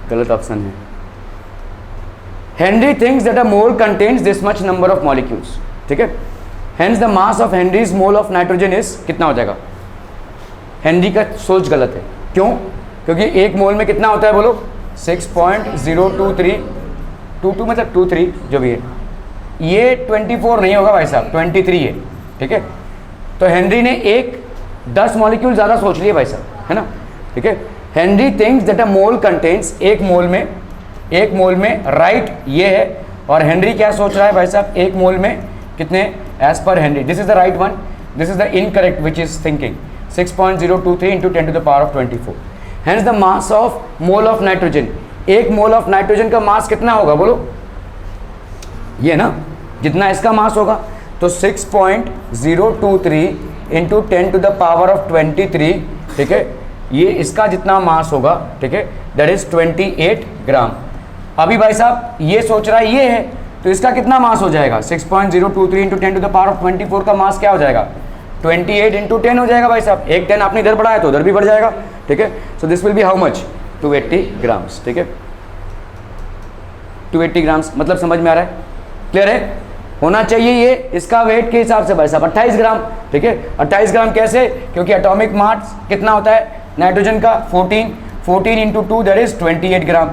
गलत ऑप्शन है। Henry thinks that a mole contains this much number of molecules, ठीक है? Hence the mass of Henry's mole of nitrogen is कितना हो जाएगा? हेनरी का सोच गलत है। क्यों? क्योंकि एक मोल में कितना होता है बोलो? 6.02322 मतलब 23 जो भी है, ये 24 नहीं होगा भाई साहब, 23 है, ठीक है? तो हेनरी ने 10 मॉलिक्यूल ज़्यादा सोच लिए भाई साहब, है ना? ठीक है? Henry thinks that a mole contains, एक मोल में राइट ये है, और हेनरी क्या सोच रहा है भाई साहब? एक मोल में कितने? As per Henry this is the right one, this is the incorrect which is thinking 6.023 into 10 to the power of 24। Hence the mass of mole of nitrogen, एक मोल ऑफ नाइट्रोजन का मास कितना होगा बोलो? ये ना, जितना इसका मास होगा, तो 6.023 into 10 to the power of 23, ठीक है? ये इसका जितना मास होगा, ठीक है, दैट इज 28 ग्राम। अभी भाई साहब ये सोच रहा है ये है, तो इसका कितना मास हो जाएगा? 6.023 into 10 to the power of 24 का मास क्या हो जाएगा? 28 इंटू 10 हो जाएगा भाई साहब। एक 10 आपने इधर बढ़ाया तो उधर भी बढ़ जाएगा, ठीक है? So this will be how much? 280 grams, ठीक है? 280 ग्राम्स मतलब समझ में आ रहा है? क्लियर है? होना चाहिए ये इसका वेट के हिसाब से भाई साहब 28 ग्राम, ठीक है? 28 ग्राम कैसे? क्योंकि एटॉमिक मास कितना होता है नाइट्रोजन का? 14 इंटू 2 दैट इज 28 ग्राम।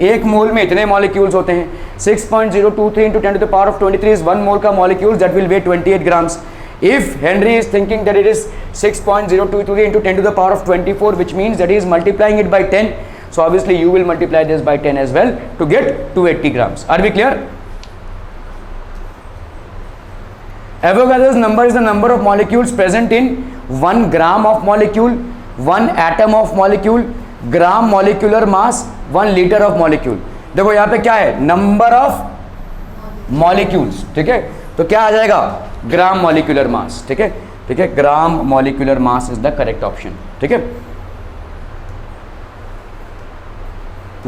एक मोल में इतने मॉलिक्यूल्स होते हैं। 6.023 into 10 to the power of 23 is 1 mole का molecule that will weight 28 grams. If Henry is thinking that it is 6.023 into 10 to the power of 24, which means that he is multiplying it by 10. So obviously you will multiply this by 10 as well to get 280 grams. Are we clear? Avogadro's number is the number of molecules present in 1 gram of molecule, 1 atom of molecule, gram molecular mass, 1 liter of molecule. देखो यहाँ पे क्या है? Number of molecules, ठीक है? तो क्या आ जाएगा? ग्राम मॉलिक्यूलर मास, ठीक है? ठीक है, gram molecular mass is the correct option, ठीक है?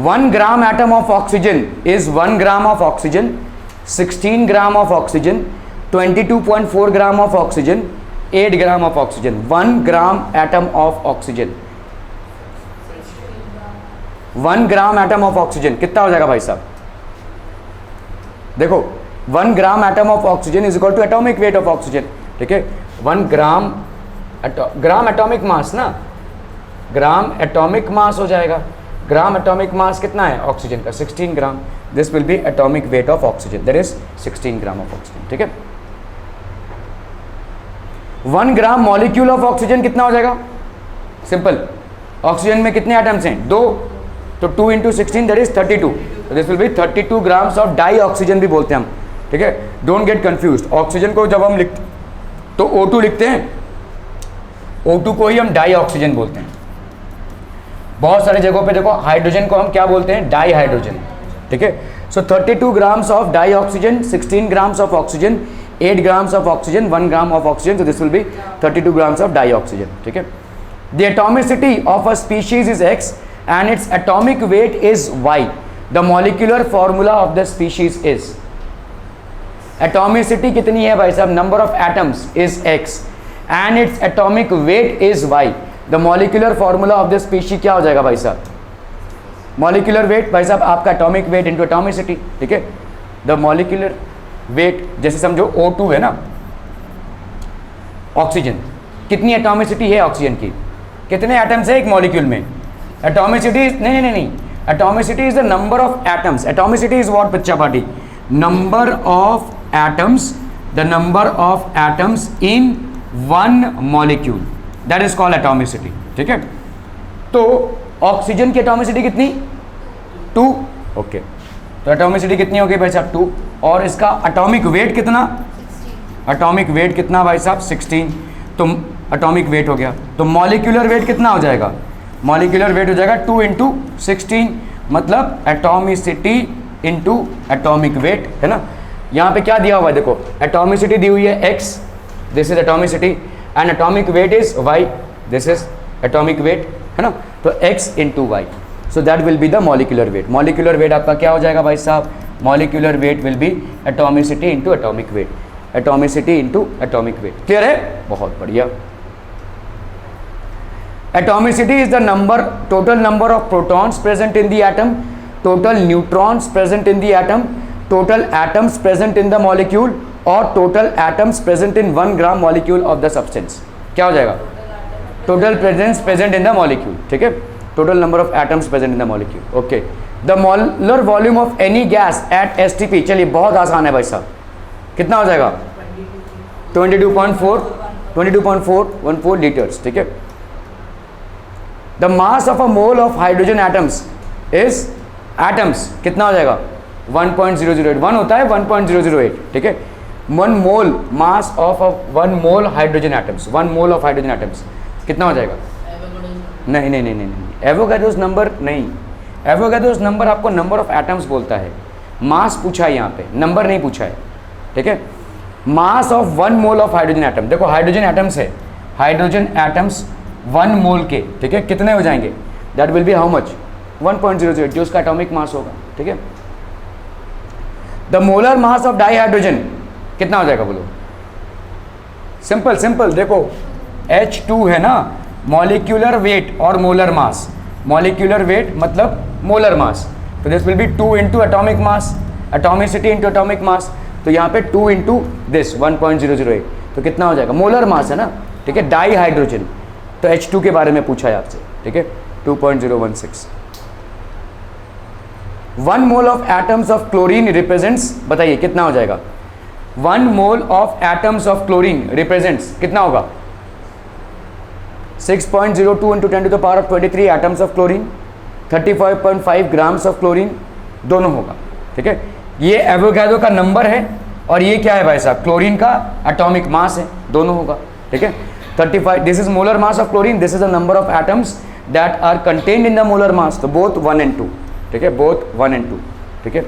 1 gram atom of oxygen is 1 gram of oxygen, 16 gram of oxygen, 22.4 gram of oxygen, 8 gram of oxygen. 1 gram atom of oxygen, 1 gram atom of oxygen कितना हो जाएगा भाई साहब? देखो 1 gram atom of oxygen is equal to atomic weight of oxygen, ठीक है? 1 gram atomic मास ना, ग्राम atomic मास हो जाएगा। ग्राम एटॉमिक मास कितना है ऑक्सीजन का 16 gram. This will be atomic weight of oxygen, that is 16 gram of oxygen. ठीक है. 1 ग्राम मॉलिक्यूल ऑफ ऑक्सीजन कितना हो जाएगा? सिंपल, ऑक्सीजन में कितने एटम्स हैं? 2, तो 2 into 16 that is 32. This will be 32 grams of dioxygen भी बोलते हैं हम. ठीक है, डोंट गेट कंफ्यूज. ऑक्सीजन को जब हम लिखते तो O2 लिखते हैं, O2 को ही हम डाई ऑक्सीजन बोलते हैं. बहुत सारे जगहों पे देखो हाइड्रोजन को हम क्या बोलते हैं? Dihydrogen. ठीक है. So 32 grams of dioxygen, 16 grams of oxygen, 8 grams of oxygen, 1 gram of oxygen, so this will be 32 grams of dioxygen. ठीक है. The atomicity of a species is X and its atomic weight is Y. The molecular formula of the species is. Atomicity कितनी है भाई साहब? Number of atoms is X and its atomic weight is Y. The molecular formula of the species क्या हो जाएगा भाई साहब? Molecular weight भाई साहब आपका atomic weight into atomicity. ठीक है. The molecular वेट, जैसे समझो O2 है ना, ऑक्सीजन, कितनी एटॉमिसिटी है ऑक्सीजन की? कितने एटम्स है एक मॉलिक्यूल में? एटॉमिसिटी नहीं, atomicity is the number of atoms. Atomicity is what बच्चा party? Number of atoms, the number of atoms in one molecule, that is called atomicity. ठीक है. तो ऑक्सीजन की एटॉमिसिटी कितनी? 2. ओके, तो एटॉमिसिटी कितनी हो गई भाई साहब? 2. और इसका एटॉमिक वेट कितना? एटॉमिक वेट कितना भाई साहब? 16. तो एटॉमिक वेट हो गया. तो मॉलिक्यूलर वेट कितना हो जाएगा? मॉलिक्यूलर वेट हो जाएगा 2 इंटू 16, मतलब एटॉमिसिटी इंटू एटॉमिक वेट, है ना. यहाँ पे क्या दिया हुआ है देखो, एटॉमिसिटी दी हुई है x, this is atomicity, and atomic weight is y, this is atomic weight, है ना. तो x into Y, so that will be the molecular weight. Molecular weight आपका क्या हो जाएगा भाई साहब? Molecular weight will be atomicity into atomic weight, atomicity into atomic weight. Clear है? बहुत बढ़िया. Atomicity is the number, total number of protons present in the atom, total neutrons present in the atom, total atoms present in the molecule, और total atoms present in 1 gram molecule of the substance. क्या हो जाएगा? Total presence present in the molecule. ठीक है. Total number of atoms present in the molecule. Okay. The molar volume of any gas at STP, चलिए बहुत आसान है भाई साहब, कितना हो जाएगा? 22.414 लीटर्स. ठीक है. The mass of a mole of hydrogen atoms is, atoms कितना हो जाएगा? 1.008. 1 होता है 1.008. ठीक है. 1 mole mass of 1 mole hydrogen atoms, 1 mole of hydrogen atoms कितना हो जाएगा? नहीं, एवोगाड्रोस नंबर नहीं. एवोगाड्रोस नंबर आपको नंबर ऑफ एटम्स बोलता है. मास पूछा है यहाँ पे, नंबर नहीं पूछा है. ठीक है. मास of 1 mole of hydrogen atom, देखो हाइड्रोजन एटम्स है, हाइड्रोजन एटम्स 1 मोल के, ठीक है, कितने हो जाएंगे? That will be how much? 1.008, जो उसका एटॉमिक मास होगा. ठीक है. The molar mass of di hydrogen कितना हो जाएगा बोलो? सिंपल, देखो H2 है ना, मॉलिक्यूलर वेट और मोलर मास. मॉलिक्यूलर वेट मतलब मोलर मास, तो this will B 2 into atomic mass, atomicity into atomic mass. तो यहाँ पे 2 इंटू दिस 1.008, तो कितना हो जाएगा? मोलर मास है ना. ठीक है. डाई हाइड्रोजन, तो H2 के बारे में पूछा है आपसे. ठीक है. 2.016. 1 mole of atoms of chlorine represents, बताइए कितना हो जाएगा? 1 mole of atoms of chlorine represents कितना होगा? 6.02 into 10 to the power of 23 atoms of chlorine, 35.5 grams of chlorine, दोनों होगा. ठीक है. ये एवोगाड्रो का नंबर है और ये क्या है भाई साहब? क्लोरीन का एटॉमिक मास है, दोनों होगा. ठीक है. 35, this is molar mass of chlorine, this is the number of atoms that are contained in the molar mass, तो बोथ 1 and 2. ठीक है. Both 1 and 2. ठीक है.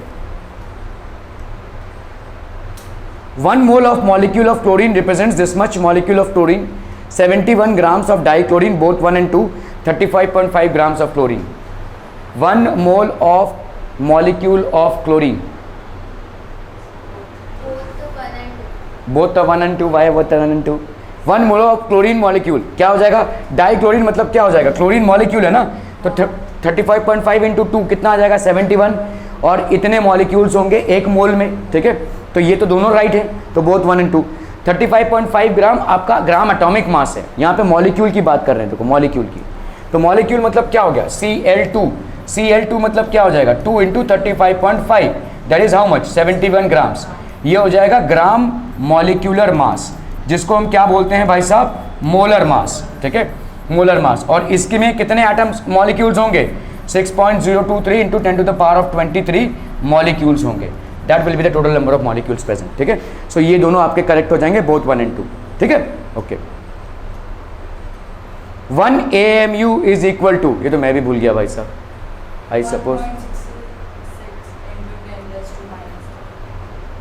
1 mole of molecule of chlorine represents this much molecule of chlorine, 71 grams of dichlorine, both 1 and 2, 35.5 grams of chlorine. 1 mole of molecule of chlorine, both the 1 and 2, why both the 1 and 2? 1 mole of chlorine molecule क्या हो जाएगा? Dichlorine मतलब क्या हो जाएगा? Chlorine molecule है ना, तो 35.5 इंटू 2 कितना आ जाएगा? 71, और इतने मॉलिक्यूल्स होंगे 1 मोल में. ठीक है. तो ये तो दोनों राइट है, तो बोथ 1 and 2. 35.5 ग्राम आपका ग्राम एटॉमिक मास है. यहाँ पे मॉलिक्यूल की बात कर रहे हैं, देखो मॉलिक्यूल की, तो मॉलिक्यूल मतलब क्या हो गया? Cl2, Cl2 मतलब क्या हो जाएगा 2 into 35.5 that is how much 71 grams. ये हो जाएगा ग्राम मॉलिक्यूलर मास, जिसको हम क्या बोलते हैं भाई साहब, मोलर मास, ठीक है, मोलर मास। और इसके में कितने एटम्स मॉलिक्यूल्स होंगे 6.023 into 10 to the power of 23 molecules होंगे। That will be the total number of molecules present, ठीक है। सो ये दोनों आपके करेक्ट हो जाएंगे, बोथ 1 and 2, ठीक है, okay. 1 AMU is equal to, ये तो मैं भी भूल गया भाई साहब, आई सपोज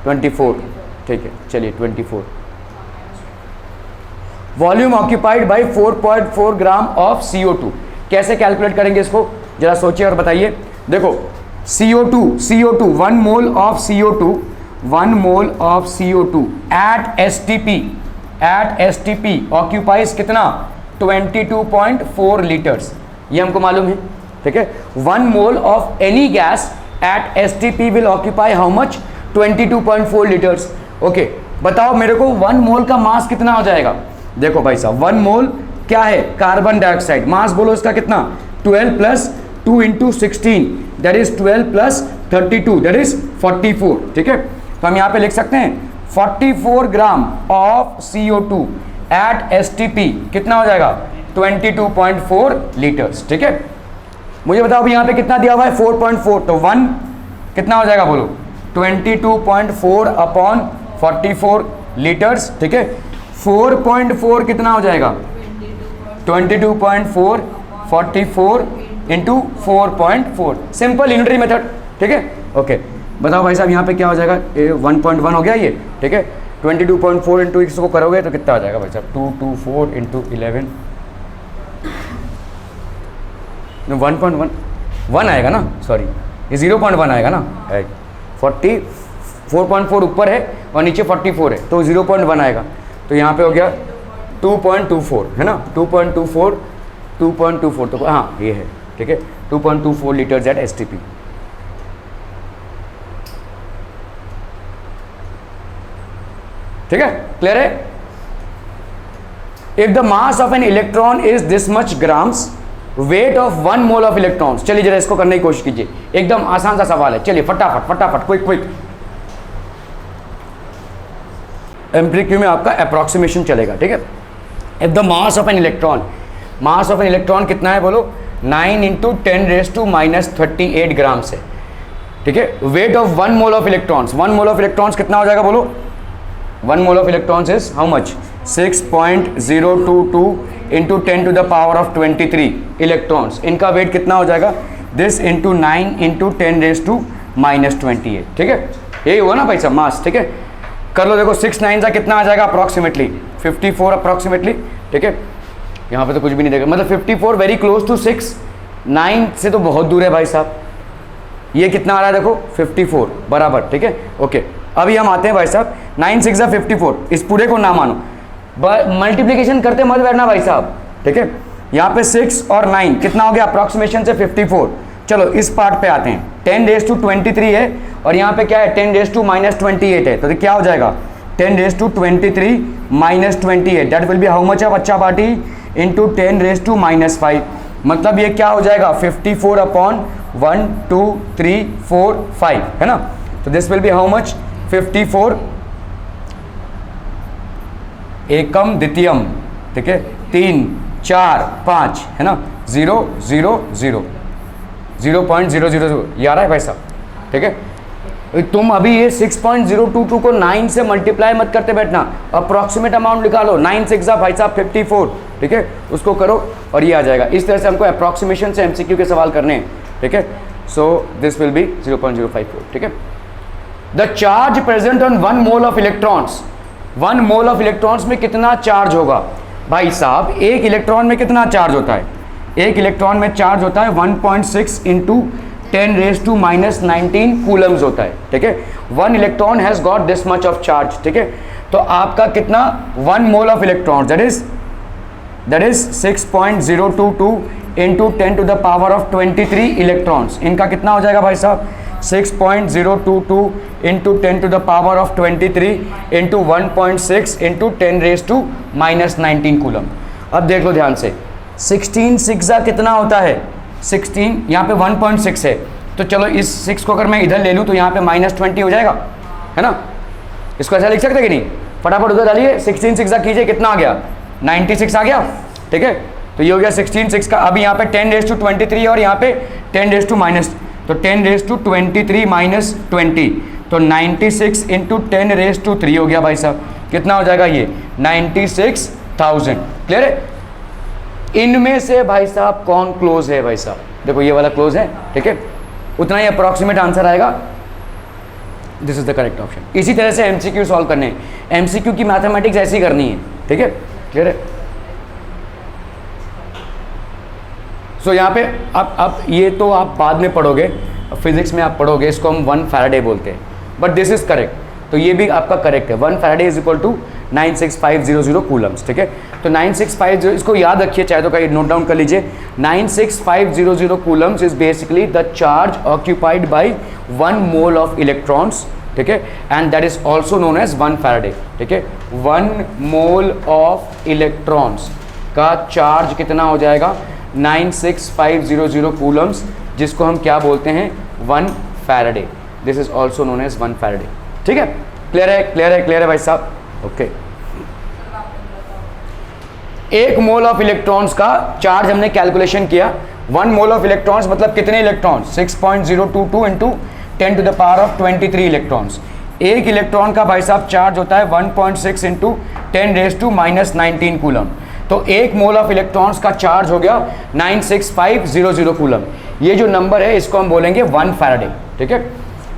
24, ठीक है, चलिए 24। Volume occupied by 4.4 gram of CO2, कैसे कैलकुलेट करेंगे इसको जरा सोचिए और बताइए। देखो CO2 1 mole of CO2 at STP occupies कितना 22.4 लीटर्स, ये हमको मालूम है, ठीक है। 1 mole of any gas at STP will occupy how much 22.4 litres. Okay, बताओ मेरे को 1 मोल का मास कितना हो जाएगा। देखो भाई साहब 1 मोल क्या है, कार्बन डाइऑक्साइड, मास बोलो इसका कितना 12 plus 2 into 16 that is 12 plus 32 that is 44, ठीक है। तो हम यहाँ पे लिख सकते हैं 44 gram of CO2 at STP कितना हो जाएगा 22.4 लीटर्स, ठीक है। मुझे बताओ अभी यहाँ पे कितना दिया हुआ है 4.4, तो 1 कितना हो जाएगा बोलो 22.4 अपॉन 44 लीटर्स, ठीक है। 4.4 कितना हो जाएगा 22.4 44 इंटू 4.4, सिंपल यूनिटरी मेथड, ठीक है, ओके। बताओ भाई साहब यहाँ पे क्या हो जाएगा 1.1 हो गया ये, ठीक है। 22.4 इंटू इसको करोगे तो कितना आ जाएगा भाई साहब 224 इंटू 11 1.1 आएगा ना, सॉरी ये 0.1 आएगा ना, 4.4 ऊपर है और नीचे 44 है तो 0.1 आएगा, तो यहाँ पे हो गया 2.24 है ना, 2.24 तो हाँ ये है, ठीक है, 2.24 लीटर्स एट STP। ठीक है, क्लियर है। If the mass of an electron is this much grams, wait of 1 mole of electrons, चलिए जरा इसको करने की कोशिश कीजिए, एकदम आसान सा सवाल है, चलिए फटाफट क्विक। एमसीक्यू में आपका अप्रॉक्सीमेशन चलेगा, ठीक है। If the mass of an electron कितना है बोलो 9 इंटू 10⁻⁻38 ग्राम्स है, ठीक है। Weight of 1 mole of electrons, 1 mole of electrons कितना हो जाएगा बोलो 1 mole of electrons is how much 6.022 into 10 to the power of 23 electrons, इनका वेट कितना हो जाएगा दिस इंटू 9 इंटू 10⁻28, ठीक है। यही होगा ना भाई साहब मास, ठीक है। कर लो, देखो 6 9 सा कितना आ जाएगा अप्रॉक्सीमेटली 54 अप्रॉक्सीमेटली, ठीक है। यहाँ पे तो कुछ भी नहीं देगा, मतलब 54 वेरी क्लोज टू 6, 9 से तो बहुत दूर है भाई साहब। ये कितना आ रहा है देखो 54 बराबर, ठीक है, ओके। अभी हम आते हैं भाई साहब 9 6 54, इस पूरे को ना मानो, मल्टीप्लीकेशन करते मत बैठना भाई साहब, ठीक है। यहाँ पे 6 और 9 कितना हो गया अप्रॉक्सीमेशन से 54। चलो इस पार्ट पे आते हैं, 10⁻23 है और यहाँ पे क्या है 10⁻28 है, तो क्या हो जाएगा 10⁻23 that will be how much of अच्छा पार्टी इंटू 10⁻5, मतलब ये क्या हो जाएगा 54 अपॉन 1 2 3 4 5 है ना, तो this will be how much 54 एकम द्वितीयम, ठीक है, 3 4 5 है ना, 0 0 0 0.000 ये आ रहा है भाई साहब, ठीक है। तुम अभी ये 6.022 को 9 से मल्टीप्लाई मत करते बैठना, अप्रॉक्सीमेट अमाउंट निकालो, 9 6 भाई साहब 54, ठीक है, उसको करो और ये आ जाएगा। इस तरह से हमको अप्रॉक्सीमेशन से MCQ के सवाल करने हैं, ठीक है। सो दिस विल बी 0.054, ठीक है। The charge present on 1 mole of electrons, 1 mole of electrons में कितना चार्ज होगा भाई साहब, एक इलेक्ट्रॉन में कितना चार्ज होता है, एक इलेक्ट्रॉन में चार्ज होता है 1.6 इंटू 10⁻⁹ कूलम्स होता है, ठीक है। 1 electron has got this much of charge, ठीक है। तो आपका कितना 1 mole of electron that is 6.022 into 10 to the power of 23 electrons, इनका कितना हो जाएगा भाई साहब 6.022 into 10 to the power of 23 into 1.6 into 10⁻⁻19 coulomb. अब देख लो ध्यान से 16 6 कितना होता है 16, यहाँ पे 1.6 है, तो चलो इस 6 को अगर मैं इधर ले लूँ तो यहाँ पे -20 हो जाएगा, है ना। इसको ऐसा लिख सकते कि नहीं, फटाफट उधर डालिए, 16 6 कीजिए, कितना आ गया 96 आ गया, ठीक है। तो ये हो गया 16 6 का। अभी यहाँ पे 10⁻23 और यहाँ पे 10⁻, तो 10⁻23 माइनस 20, तो 96 इंटू 10⁻3 हो गया भाई साहब, कितना हो जाएगा ये 96,000। क्लियर है। इनमें से भाई साहब कौन क्लोज है भाई साहब, देखो ये वाला क्लोज है, ठीक है, उतना ही अप्रॉक्सीमेट आंसर आएगा, this is the correct option. इसी तरह से एमसीक्यू सॉल्व करने हैं, एमसीक्यू की मैथमेटिक्स ऐसी करनी है, ठीक है, क्लियर है। सो यहाँ पे अब ये तो आप बाद में पढ़ोगे, फिजिक्स में आप पढ़ोगे, इसको हम 1 फैराडे बोलते हैं, बट दिस इज करेक्ट, तो ये भी आपका करेक्ट है। 1 faraday is equal to 96500 coulombs, ठीक है। तो 9650, इसको याद रखिए, चाहे तो कहीं नोट डाउन कर लीजिए। 96500 coulombs is basically the charge occupied by 1 mole of electrons, ठीक है, and that is also known as 1 faraday, ठीक है। 1 मोल ऑफ इलेक्ट्रॉन्स का चार्ज कितना हो जाएगा 96500 कूलम्स, जिसको हम क्या बोलते हैं 1 faraday, this is also known as 1 faraday, ठीक है। क्लियर है, क्लियर है, क्लियर है भाई साहब, ओके। 1 मोल ऑफ इलेक्ट्रॉन्स का चार्ज हमने कैलकुलेशन किया, 1 मोल ऑफ इलेक्ट्रॉन्स मतलब कितने electrons, 6.022 into 10 to the power of 23 electrons. एक इलेक्ट्रॉन का भाई साहब चार्ज होता है 1.6 इंटू 10⁻⁻19 कूलम, तो 1 मोल ऑफ इलेक्ट्रॉन्स का चार्ज हो गया 96500 कूलम। ये जो नंबर है इसको हम बोलेंगे 1 फैराडे, ठीक है।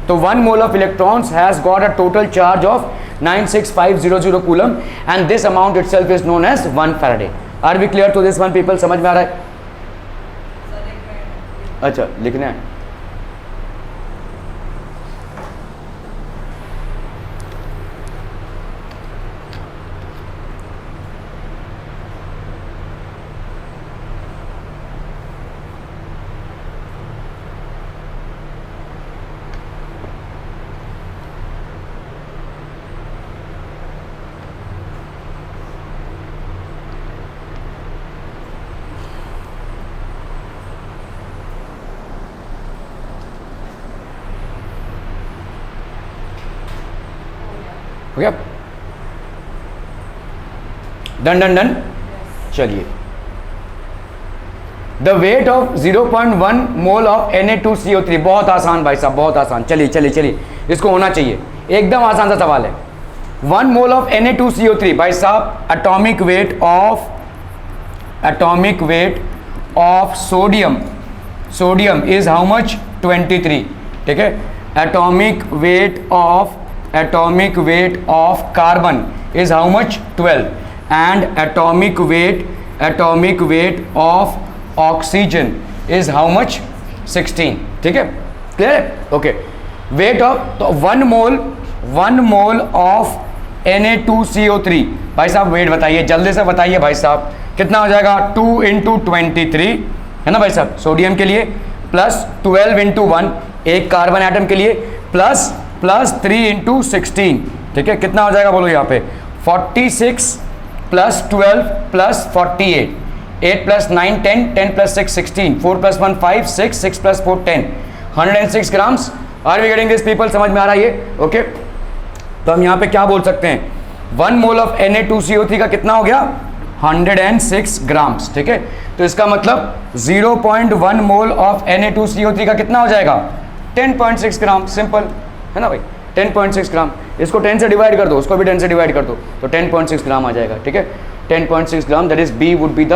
तो 1 mole of electrons has got a total charge of 96500 coulomb and this amount itself is known as 1 faraday. Are we clear to this one people, समझ में आ रहा है? अच्छा लिखना है, हो गया, डन डन डन। चलिए, the weight of 0.1 mole of Na2CO3, बहुत आसान भाई साहब, बहुत आसान। चलिए चलिए चलिए, इसको होना चाहिए, एकदम आसान सा सवाल है। 1 मोल ऑफ Na2CO3 भाई साहब, atomic weight of sodium is how much 23, ठीक है। Atomic weight of carbon is how much 12 and atomic weight of oxygen is how much 16, ठीक है, क्लियर है, ओके। वेट ऑफ, तो 1 मोल ऑफ Na2CO3 भाई साहब वेट बताइए, जल्दी से बताइए भाई साहब, कितना हो जाएगा 2 इंटू 23 है ना भाई साहब सोडियम के लिए, प्लस 12 इंटू 1 एक कार्बन एटम के लिए, प्लस 3 इंटू 16, ठीक है, कितना हो जाएगा बोलो यहाँ पे 46 plus 12 plus 48, 8 plus 9 10, 10 plus 6 16, 4 plus 1 5, 6 plus 4 10, 106 grams. Are we getting this people, समझ में आ रहा है ये, ओके। तो हम यहाँ पे क्या बोल सकते हैं, 1 मोल ऑफ Na2CO3 का कितना हो गया 106 ग्राम्स, ठीक है। तो इसका मतलब 0.1 मोल ऑफ Na2CO3 का कितना हो जाएगा 10.6 ग्राम, सिंपल है ना भाई, 10.6 ग्राम। इसको 10 से डिवाइड कर दो, उसको भी 10 से डिवाइड कर दो, तो 10.6 ग्राम आ जाएगा, ठीक है। 10.6 gram, that is be would be the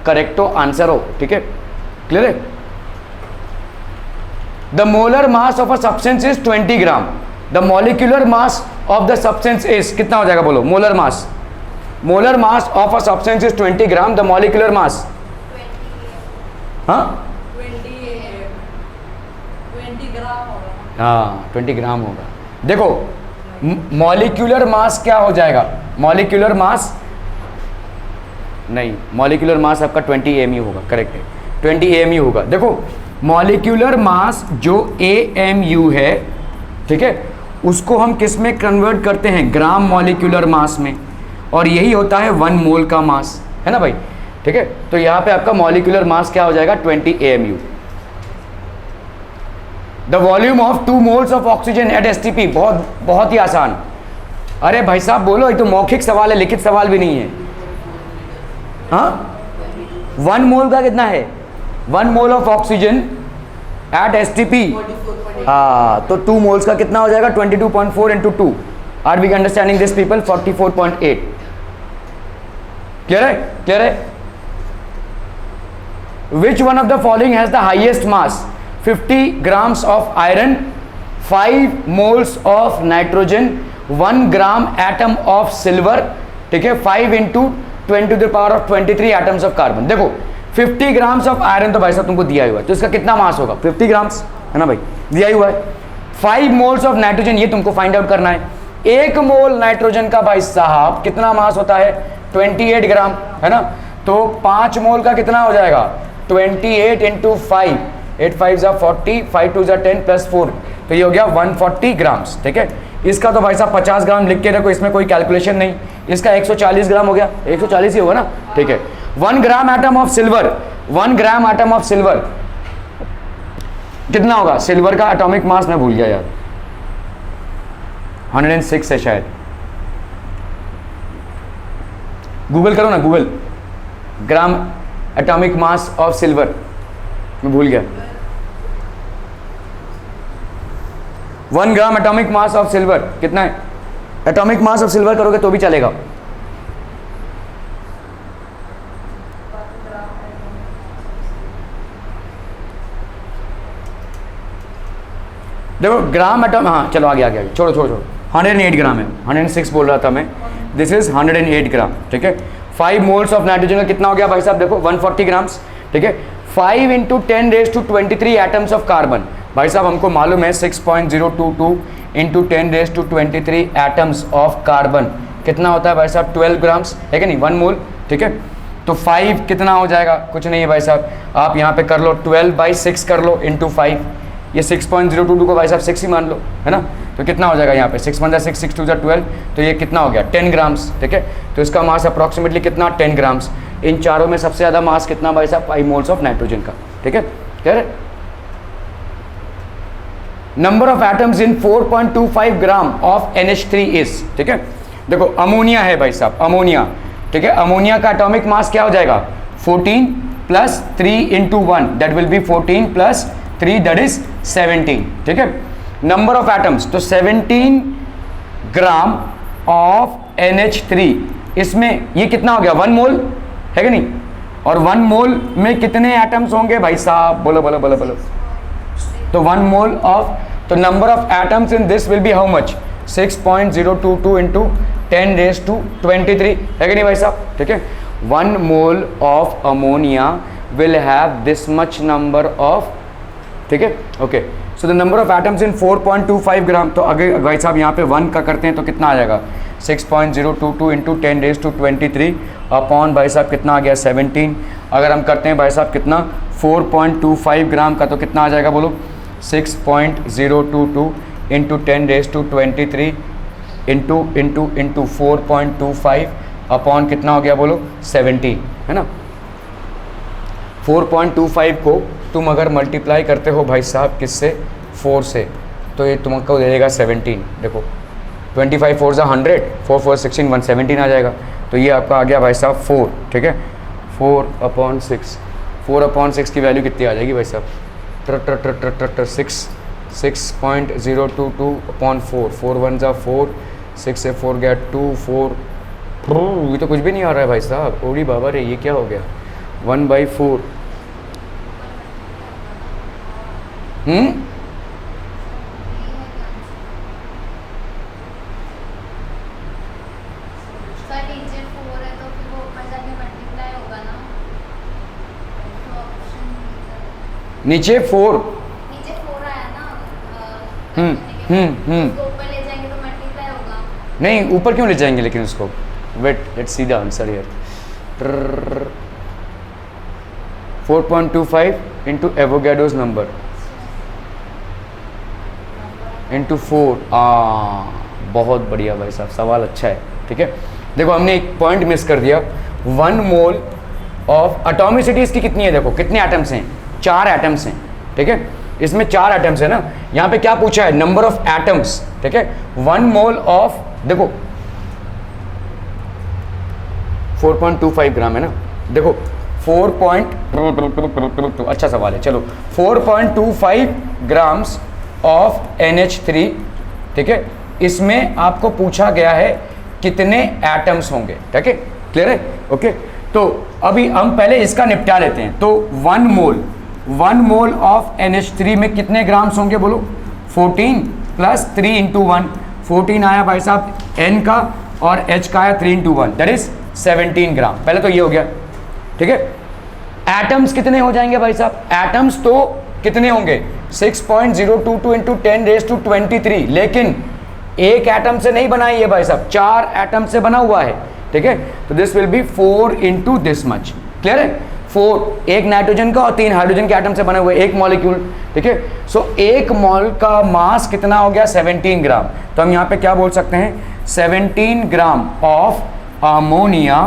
correct answer हो, ठीक है, क्लियर है। The molar mass of a substance is 20 gram, the molecular mass of the substance is, कितना हो जाएगा बोलो, molar mass of a substance is 20 gram, the molecular mass, हाँ 20 ग्राम होगा। देखो मॉलिक्यूलर मास क्या हो जाएगा, मॉलिक्यूलर मास आपका 20 AMU होगा, करेक्ट है, 20 AMU होगा। देखो मॉलिक्यूलर मास जो AMU है, ठीक है, उसको हम किस में कन्वर्ट करते हैं, ग्राम मॉलिक्यूलर मास में, और यही होता है 1 मोल का मास, है ना भाई, ठीक है। तो यहाँ पे आपका मॉलिक्यूलर मास क्या हो जाएगा 20 AMU, the volume of 2 moles of oxygen at STP. बहुत बहुत ही आसान। अरे भाई साहब बोलो, ये तो मौखिक सवाल है, लिखित सवाल भी नहीं है। हाँ, 1 मोल का कितना है? 1 mole of oxygen at STP. हाँ, तो 2 मोल्स का कितना हो जाएगा? 22.4 into 2। Are we understanding this people? 44.8। Clear है? क्लियर है? Which one of the following has the highest mass? 50 grams of iron, 5 moles of nitrogen, 1 gram atom of silver, ठीक है, 5 into 10 to the power of 23 atoms of carbon। देखो 50 grams of iron तो भाई साहब तुमको दिया हुआ है, तो इसका कितना मास होगा? 50 grams है ना भाई, दिया हुआ है। 5 moles of nitrogen, ये तुमको फाइंड आउट करना है। 1 मोल नाइट्रोजन का भाई साहब कितना मास होता है? 28 ग्राम, है ना। तो 5 मोल का कितना हो जाएगा? 28 इंटू 5, 8 5 जा 40, 5 2 जा 10 प्लस 4, तो ये हो गया 140 ग्राम्स। ठीक है, इसका तो भाई साहब 50 ग्राम लिख के रखो, इसमें कोई कैलकुलेशन नहीं। इसका 140 ग्राम हो गया, 140 ही होगा ना। ठीक है, 1 gram atom of silver, 1 gram atom of silver कितना होगा? सिल्वर का एटॉमिक मास मैं भूल गया यार, 106 है शायद। गूगल करो ना, Google gram atomic mass of silver, मैं भूल गया। 1 gram atomic mass of silver कितना है? एटॉमिक मास ऑफ सिल्वर करोगे तो भी चलेगा। देखो ग्राम एटॉम, हाँ चलो आगे आगे आगे, छोड़ो छोड़ो छोड़ो। 108 ग्राम है, 106 बोल रहा था मैं, दिस इज 108 ग्राम। ठीक है, 5 मोल्स ऑफ नाइट्रोजन का कितना हो गया भाई साहब? देखो 140 ग्राम्स। ठीक है, 5 into 10 raise to 23 atoms of carbon. भाई साहब हमको मालूम है 6.022 into 10 raise to 23 atoms of carbon कितना होता है भाई साहब? 12 ग्राम्स, है कि नहीं? 1 मोल। ठीक है, तो 5 कितना हो जाएगा? कुछ नहीं है भाई साहब, आप यहाँ पे कर लो 12/6 कर लो इंटू 5, ये 6.022 को भाई साहब 6 ही मान लो, है ना। तो कितना हो जाएगा यहाँ पे? 6 × 6 6 2 12, तो ये कितना हो गया? 10 ग्राम्स। ठीक है, तो इसका मास अप्रॉक्सीमेटली कितना? 10 ग्राम्स। इन चारों में सबसे ज़्यादा मास कितना भाई साहब? 5 मोल्स ऑफ नाइट्रोजन का। ठीक है, क्लियर है? Number of atoms in 4.25 gram of NH3 is, ठीक है, देखो अमोनिया है भाई साहब, अमोनिया। ठीक है, अमोनिया का एटॉमिक मास क्या हो जाएगा? 14 + 3 × 1, that will B 14 + 3, that is 17। ठीक है, नंबर ऑफ एटम्स तो 17 ग्राम ऑफ NH3, इसमें ये कितना हो गया? 1 मोल, है कि नहीं? और 1 मोल में कितने एटम्स होंगे भाई साहब? बोलो बोलो बोलो बोलो। तो 1 मोल ऑफ, तो number of atoms in this will be how much? 6.022 into 10 raise to 23, है कि नहीं भाई साहब? ठीक है, 1 mole of ammonia will have this much number of, ठीक है, okay. So the number of atoms in 4.25 gram, तो अगर भाई साहब यहाँ पे 1 का करते हैं तो कितना आ जाएगा? 6.022 इंटू 10 रेज टू 23 अपॉन भाई साहब कितना आ गया? 17। अगर हम करते हैं भाई साहब कितना? 4.25 ग्राम का, तो कितना आ जाएगा बोलो? 6.022 into 10 raise to 23 into 4.25 upon कितना हो गया बोलो? 17, है ना। 4.25 को तुम अगर मल्टीप्लाई करते हो भाई साहब किससे? 4 से, तो ये तुमको दे देगा 17। देखो 25 4 ज़ा 100, 4 4 16, 117 आ जाएगा। तो ये आपका आ गया भाई साहब 4। ठीक है, 4/6, 4/6 की वैल्यू कितनी आ जाएगी भाई साहब? 6.022 अपॉन 4, 4 1 ज़ा 4, 6 से 4 गया 2, 4, ये तो कुछ भी नहीं आ रहा है भाई साहब। ओडी बाबा रे, ये क्या हो गया? 1/4। नीचे 4 आया ना। ऊपर ले जाएंगे तो मल्टीप्लाई होगा। नहीं, ऊपर क्यों ले जाएंगे लेकिन उसको? Wait, let's see the answer here. 4.25 into Avogadro's number into 4। बहुत बढ़िया भाई साहब, सवाल अच्छा है। ठीक है, देखो हमने एक पॉइंट मिस कर दिया। 1 मोल ऑफ एटॉमिसिटी इसकी कितनी है? देखो कितने एटम्स हैं? 4 एटम्स हैं। ठीक है, इसमें 4 एटम्स है ना, यहाँ पे क्या पूछा है, नंबर ऑफ एटम्स, ठीक है। 1 मोल ऑफ, देखो 4.25 ग्राम है ना, देखो 4. अच्छा सवाल है, चलो 4.25 ग्राम्स ऑफ NH3, ठीक है। इसमें आपको पूछा गया है कितने एटम्स होंगे, ठीक है, क्लियर है, ओके। तो अभी हम पहले इसका निपटा लेते हैं। तो 1 मोल ऑफ NH3 में कितने ग्राम्स होंगे बोलो, 14 प्लस 3 इंटू 1, 14 आया भाई साहब N का और H का आया 3 इंटू 1, दैट इज 17 ग्राम। पहले तो ये हो गया, ठीक है। एटम्स कितने हो जाएंगे भाई साहब, एटम्स तो कितने होंगे 6.022 इंटू 10⁻23, लेकिन एक एटम से नहीं बना है भाई साहब, 4 एटम से बना हुआ है, ठीक है। तो this will B 4 into this much, clear है। 4 एक नाइट्रोजन का और 3 हाइड्रोजन के एटम से बने हुए एक मॉलिक्यूल, ठीक है। सो एक मॉल का मास कितना हो गया 17 ग्राम। तो हम यहाँ पे क्या बोल सकते हैं, 17 gram of ammonia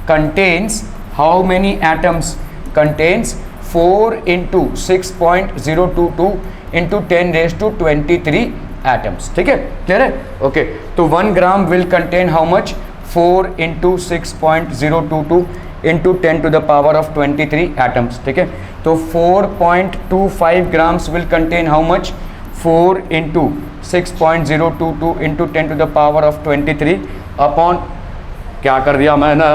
contains how many atoms, contains 4 into 6.022 into 10⁻23 atoms, ठीक है, क्लियर है, ओके। तो 1 gram will contain how much, 4 into 6.022 into 10⁻23 atoms, ठीक है। तो 4.25 grams will contain how much, 4 into 6.022 into 10⁻23 upon, क्या कर दिया मैं ना,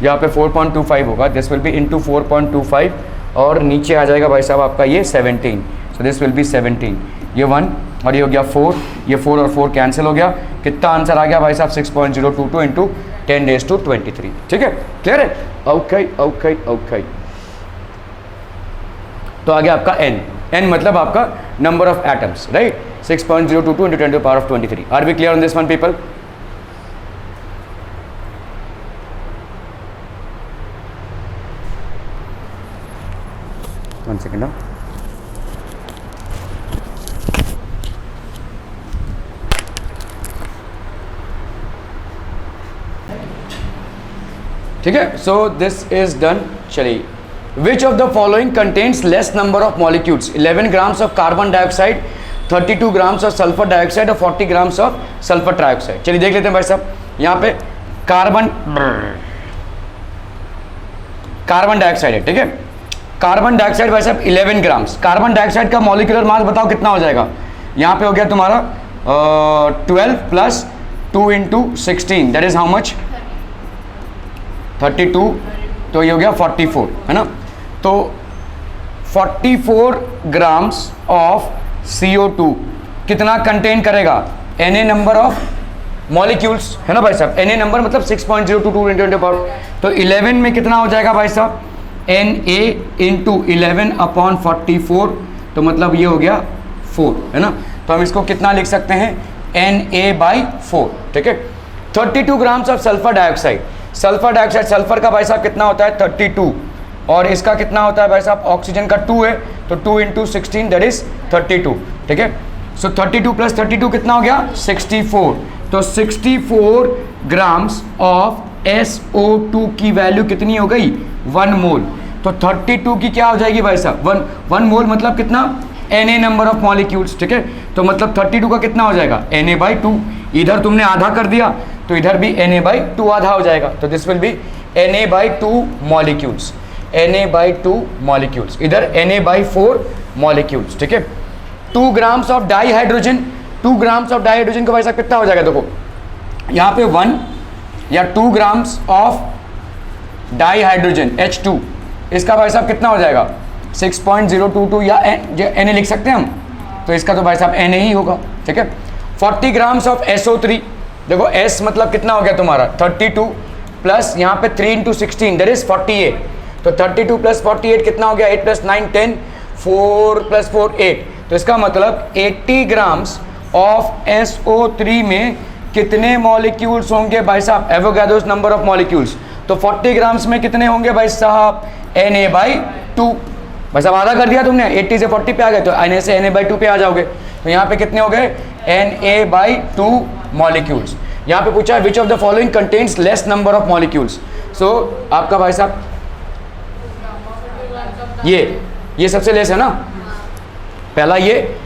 यहाँ पे 4.25 होगा, दिस विल बी इंटू 4.25 और नीचे आ जाएगा भाई साहब आपका ये 17, सो दिस विल बी 17, ये 1 और ये हो गया 4, ये 4 और 4 कैंसिल हो गया, कितना आंसर आ गया भाई साहब 6.022 इंटू 10⁻23, ठीक है, क्लियर है, ओके ओके ओके। तो आ गया आपका n मतलब आपका number of atoms, right, 6.022 into 10⁻23। Are we clear on this one people? One second now. ठीक है, सो दिस इज डन। चलिए, which of the following contains less number of molecules, 11 grams of carbon dioxide, 32 grams of sulphur dioxide और 40 grams of sulphur trioxide. चलिए देख लेते हैं भाई साहब, यहाँ पे कार्बन डाइऑक्साइड है, ठीक है। कार्बन डाइऑक्साइड भाई साहब 11 ग्राम्स, कार्बन डाइऑक्साइड का मॉलिक्यूलर मास बताओ कितना हो जाएगा, यहाँ पे हो गया तुम्हारा 12 plus 2 into 16, that is how much 32, तो ये हो गया 44, है ना। तो 44 ग्राम्स ऑफ CO2 कितना कंटेन करेगा, Na नंबर ऑफ मॉलिक्यूल्स, है ना भाई साहब, Na नंबर मतलब 6.022 इंटू पावर, तो 11 में कितना हो जाएगा भाई साहब Na इंटू 11 अपॉन 44, तो मतलब ये हो गया 4, है ना। तो हम इसको कितना लिख सकते हैं, Na/4, ठीक है। 32 grams of sulphur dioxide, sulphur dioxide, sulphur का भाई साहब कितना होता है 32 और इसका कितना होता है भाई साहब, ऑक्सीजन का 2 है, तो 2 इंटू 16 दैट इज 32, ठीक है। सो 32 प्लस 32 कितना हो गया 64, तो 64 ग्राम्स ऑफ SO2 की वैल्यू कितनी हो गई 1 मोल, तो 32 की क्या हो जाएगी भाई साहब 1 मोल मतलब कितना Na नंबर ऑफ मॉलिक्यूल्स, ठीक है। तो मतलब 32 का कितना हो जाएगा Na/2, इधर तुमने आधा कर दिया तो इधर भी Na/2 आधा हो जाएगा, तो this will B Na/2 molecules, Na/2 molecules, इधर Na/4 मॉलिक्यूल्स, ठीक है। 2 grams of di hydrogen, 2 grams of di hydrogen का भाई साहब कितना हो जाएगा, देखो यहाँ पे 1 या 2 grams of di hydrogen H2, इसका भाई साहब कितना हो जाएगा 6.022 या Na लिख सकते हैं हम, तो इसका तो भाई साहब Na ही होगा, ठीक है। 40 ग्राम्स ऑफ SO3, देखो S मतलब कितना हो गया तुम्हारा 32 प्लस यहाँ पे 3 इंटू 16 दैट इज 48, तो 32 प्लस 48 कितना हो गया 8 प्लस 9 10, 4 प्लस 4 8, तो इसका मतलब 80 ग्राम्स ऑफ SO3 में कितने मॉलिक्यूल्स होंगे भाई साहब, एवोगाड्रोस नंबर ऑफ मॉलिक्यूल्स, तो 40 ग्राम्स में कितने होंगे भाई साहब Na/2, भाई साहब आधा कर दिया तुमने, 80 से 40 पे आ गए तो Na से Na/2 पे आ जाओगे, तो यहाँ पे कितने हो गए Na/2 मॉलिक्यूल्स। यहाँ पे पूछा है which of the following contains less number of molecules, so आपका भाई साहब ये सबसे लेस है ना, पहला ये,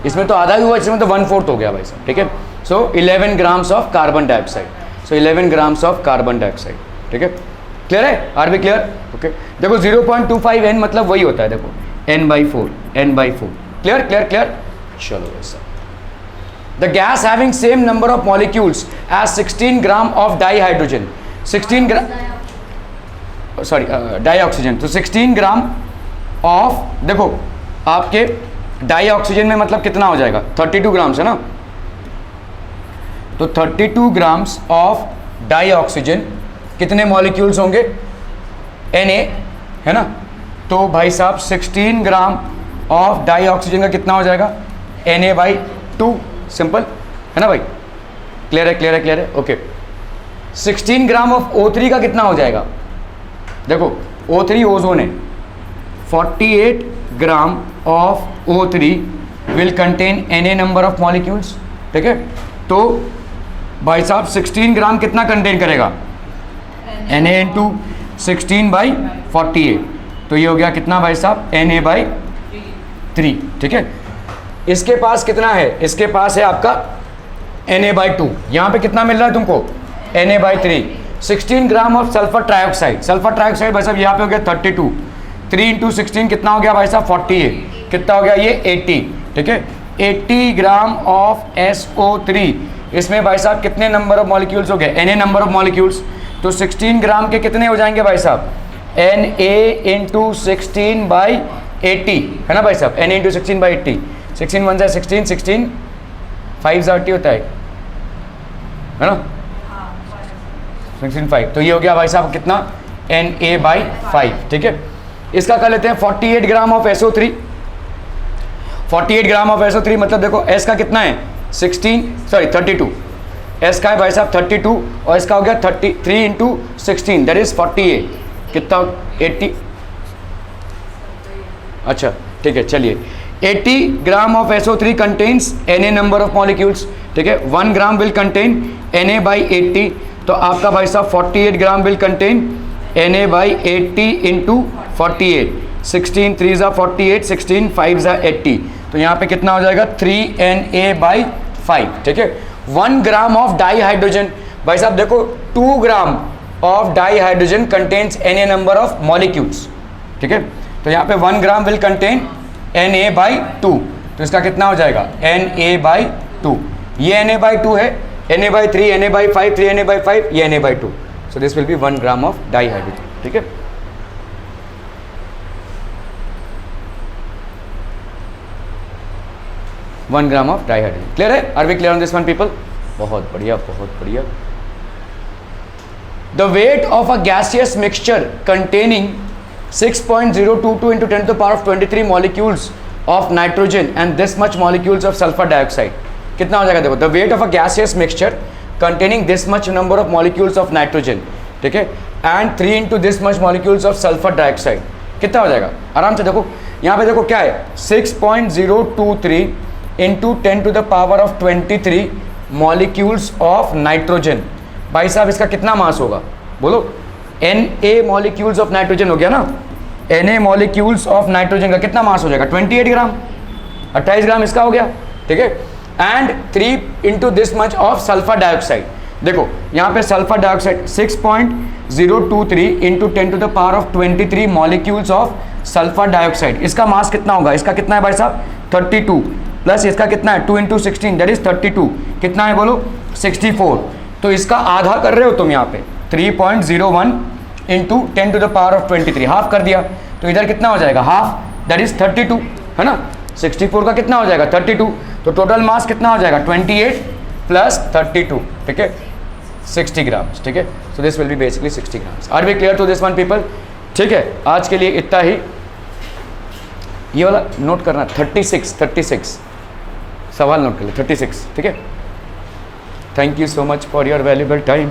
इसमें तो आधा ही हुआ, इसमें तो 1/4 हो गया भाई साहब, ठीक है। सो 11 grams of carbon dioxide, so 11 grams of carbon dioxide, ठीक है। क्लियर है, आर बी क्लियर? ओके, देखो 0.25 n मतलब वही होता है, देखो n/4, n/4, clear clear clear. चलो वैसा, the gas having same number of molecules as 16 gram of dihydrogen, 16 gram sorry dioxygen, तो 16 ग्राम ऑफ, देखो आपके डाई ऑक्सीजन में मतलब कितना हो जाएगा, 32 ग्राम्स है ना, तो 32 ग्राम्स ऑफ डाई ऑक्सीजन कितने मॉलिक्यूल्स होंगे, Na है ना, तो भाई साहब 16 ग्राम ऑफ डाई ऑक्सीजन का कितना हो जाएगा, Na/2, सिंपल है ना भाई, क्लियर है क्लियर है क्लियर है, ओके। 16 ग्राम ऑफ O3 का कितना हो जाएगा, देखो O3 ओजोन है, 48 gram of O3 will contain Na number of molecules, ठीक है। तो भाई साहब 16 ग्राम कितना कंटेन करेगा, Na इंटू 16/48, तो ये हो गया कितना भाई साहब, Na/3, ठीक है। इसके पास कितना है, इसके पास है आपका Na/2, यहाँ पे कितना मिल रहा है तुमको, Na/3। 16 gram of sulphur trioxide, sulphur trioxide भाई साहब यहाँ पे हो गया 32, 3 इंटू 16 कितना हो गया भाई साहब, 48, कितना हो गया ये 80, ठीक है। 80 ग्राम ऑफ SO3, इसमें भाई साहब कितने नंबर ऑफ मॉलिक्यूल्स हो गए, Na नंबर ऑफ मॉलिक्यूल्स, तो 16 ग्राम के कितने हो जाएंगे भाई साहब, Na इंटू 16/80 है ना भाई साहब, Na इंटू 16/80, 16 1 16, 16 5 80 होता है ना, 16 5, तो ये हो गया भाई साहब कितना, Na/5, ठीक है। इसका कर लेते हैं 48 gram of SO3, 48 gram of SO3 मतलब देखो S का कितना है 32, S का है भाई साहब 32, और इसका हो गया 33 इंटू 16 दैट इज 48, कितना 80, अच्छा ठीक है चलिए। 80 gram of SO3 contains Na number of molecules, ठीक है। 1 ग्राम विल कंटेन Na/80, तो आपका भाई साहब 48 ग्राम विल कंटेन Na/80 इंटू 48, 16 3 ज़ा 48, 16 5 ज़ा 80, तो यहाँ पे कितना हो जाएगा 3Na/5, ठीक है। 1 ग्राम ऑफ डाई हाइड्रोजन, भाई साहब देखो 2 gram of di hydrogen contains Na number of molecules, ठीक है। तो यहाँ पे 1 ग्राम विल कंटेन Na/2, तो इसका कितना हो जाएगा Na/2, ये Na/2 है, Na/3, Na/5, 3Na/5, ये Na/2, so this will be 1 gram of dihydrogen, ठीक है। One gram of dihydrogen, clear है, are we clear on this one people, बहुत बढ़िया बहुत बढ़िया। The weight of a gaseous mixture containing 6.022 into 10 to the power of 23 molecules of nitrogen and this much molecules of sulfur dioxide, कितना हो जाएगा देखो, the weight of a gaseous mixture containing this much number of molecules of nitrogen, ठीक है, and 3 into this much molecules of sulphur dioxide, कितना हो जाएगा, आराम से देखो यहाँ पे देखो क्या है 6.023 into 10 to the power of 23 molecules of nitrogen, भाई साहब इसका कितना मास होगा बोलो, Na मॉलिक्यूल्स ऑफ नाइट्रोजन हो गया ना, Na मॉलिक्यूल्स ऑफ नाइट्रोजन का कितना मास हो जाएगा 28 ग्राम, 28 ग्राम इसका हो गया, ठीक है। And 3 into this much of sulphur dioxide, देखो यहाँ पे sulphur dioxide 6.023 into 10 to the power of 23 molecules of sulphur dioxide, इसका मास कितना होगा, इसका कितना है भाई साहब 32, प्लस इसका कितना है 2 इंटू 16 दैट इज 32, कितना है बोलो 64, तो इसका आधा कर रहे हो तुम यहाँ पे 3.01 into 10 to the power of 23, half कर दिया, तो इधर कितना हो जाएगा हाफ दैट इज 32 है ना, 64 का कितना हो जाएगा 32, तो टोटल मास कितना हो जाएगा 28 प्लस 32, ठीक है 60 ग्राम्स, ठीक है। So this will be basically 60 grams, are we clear to this one people, ठीक है। आज के लिए इतना ही, ये वाला नोट करना 36 सवाल नोट कर ले 36, ठीक है। Thank you so much for your valuable time.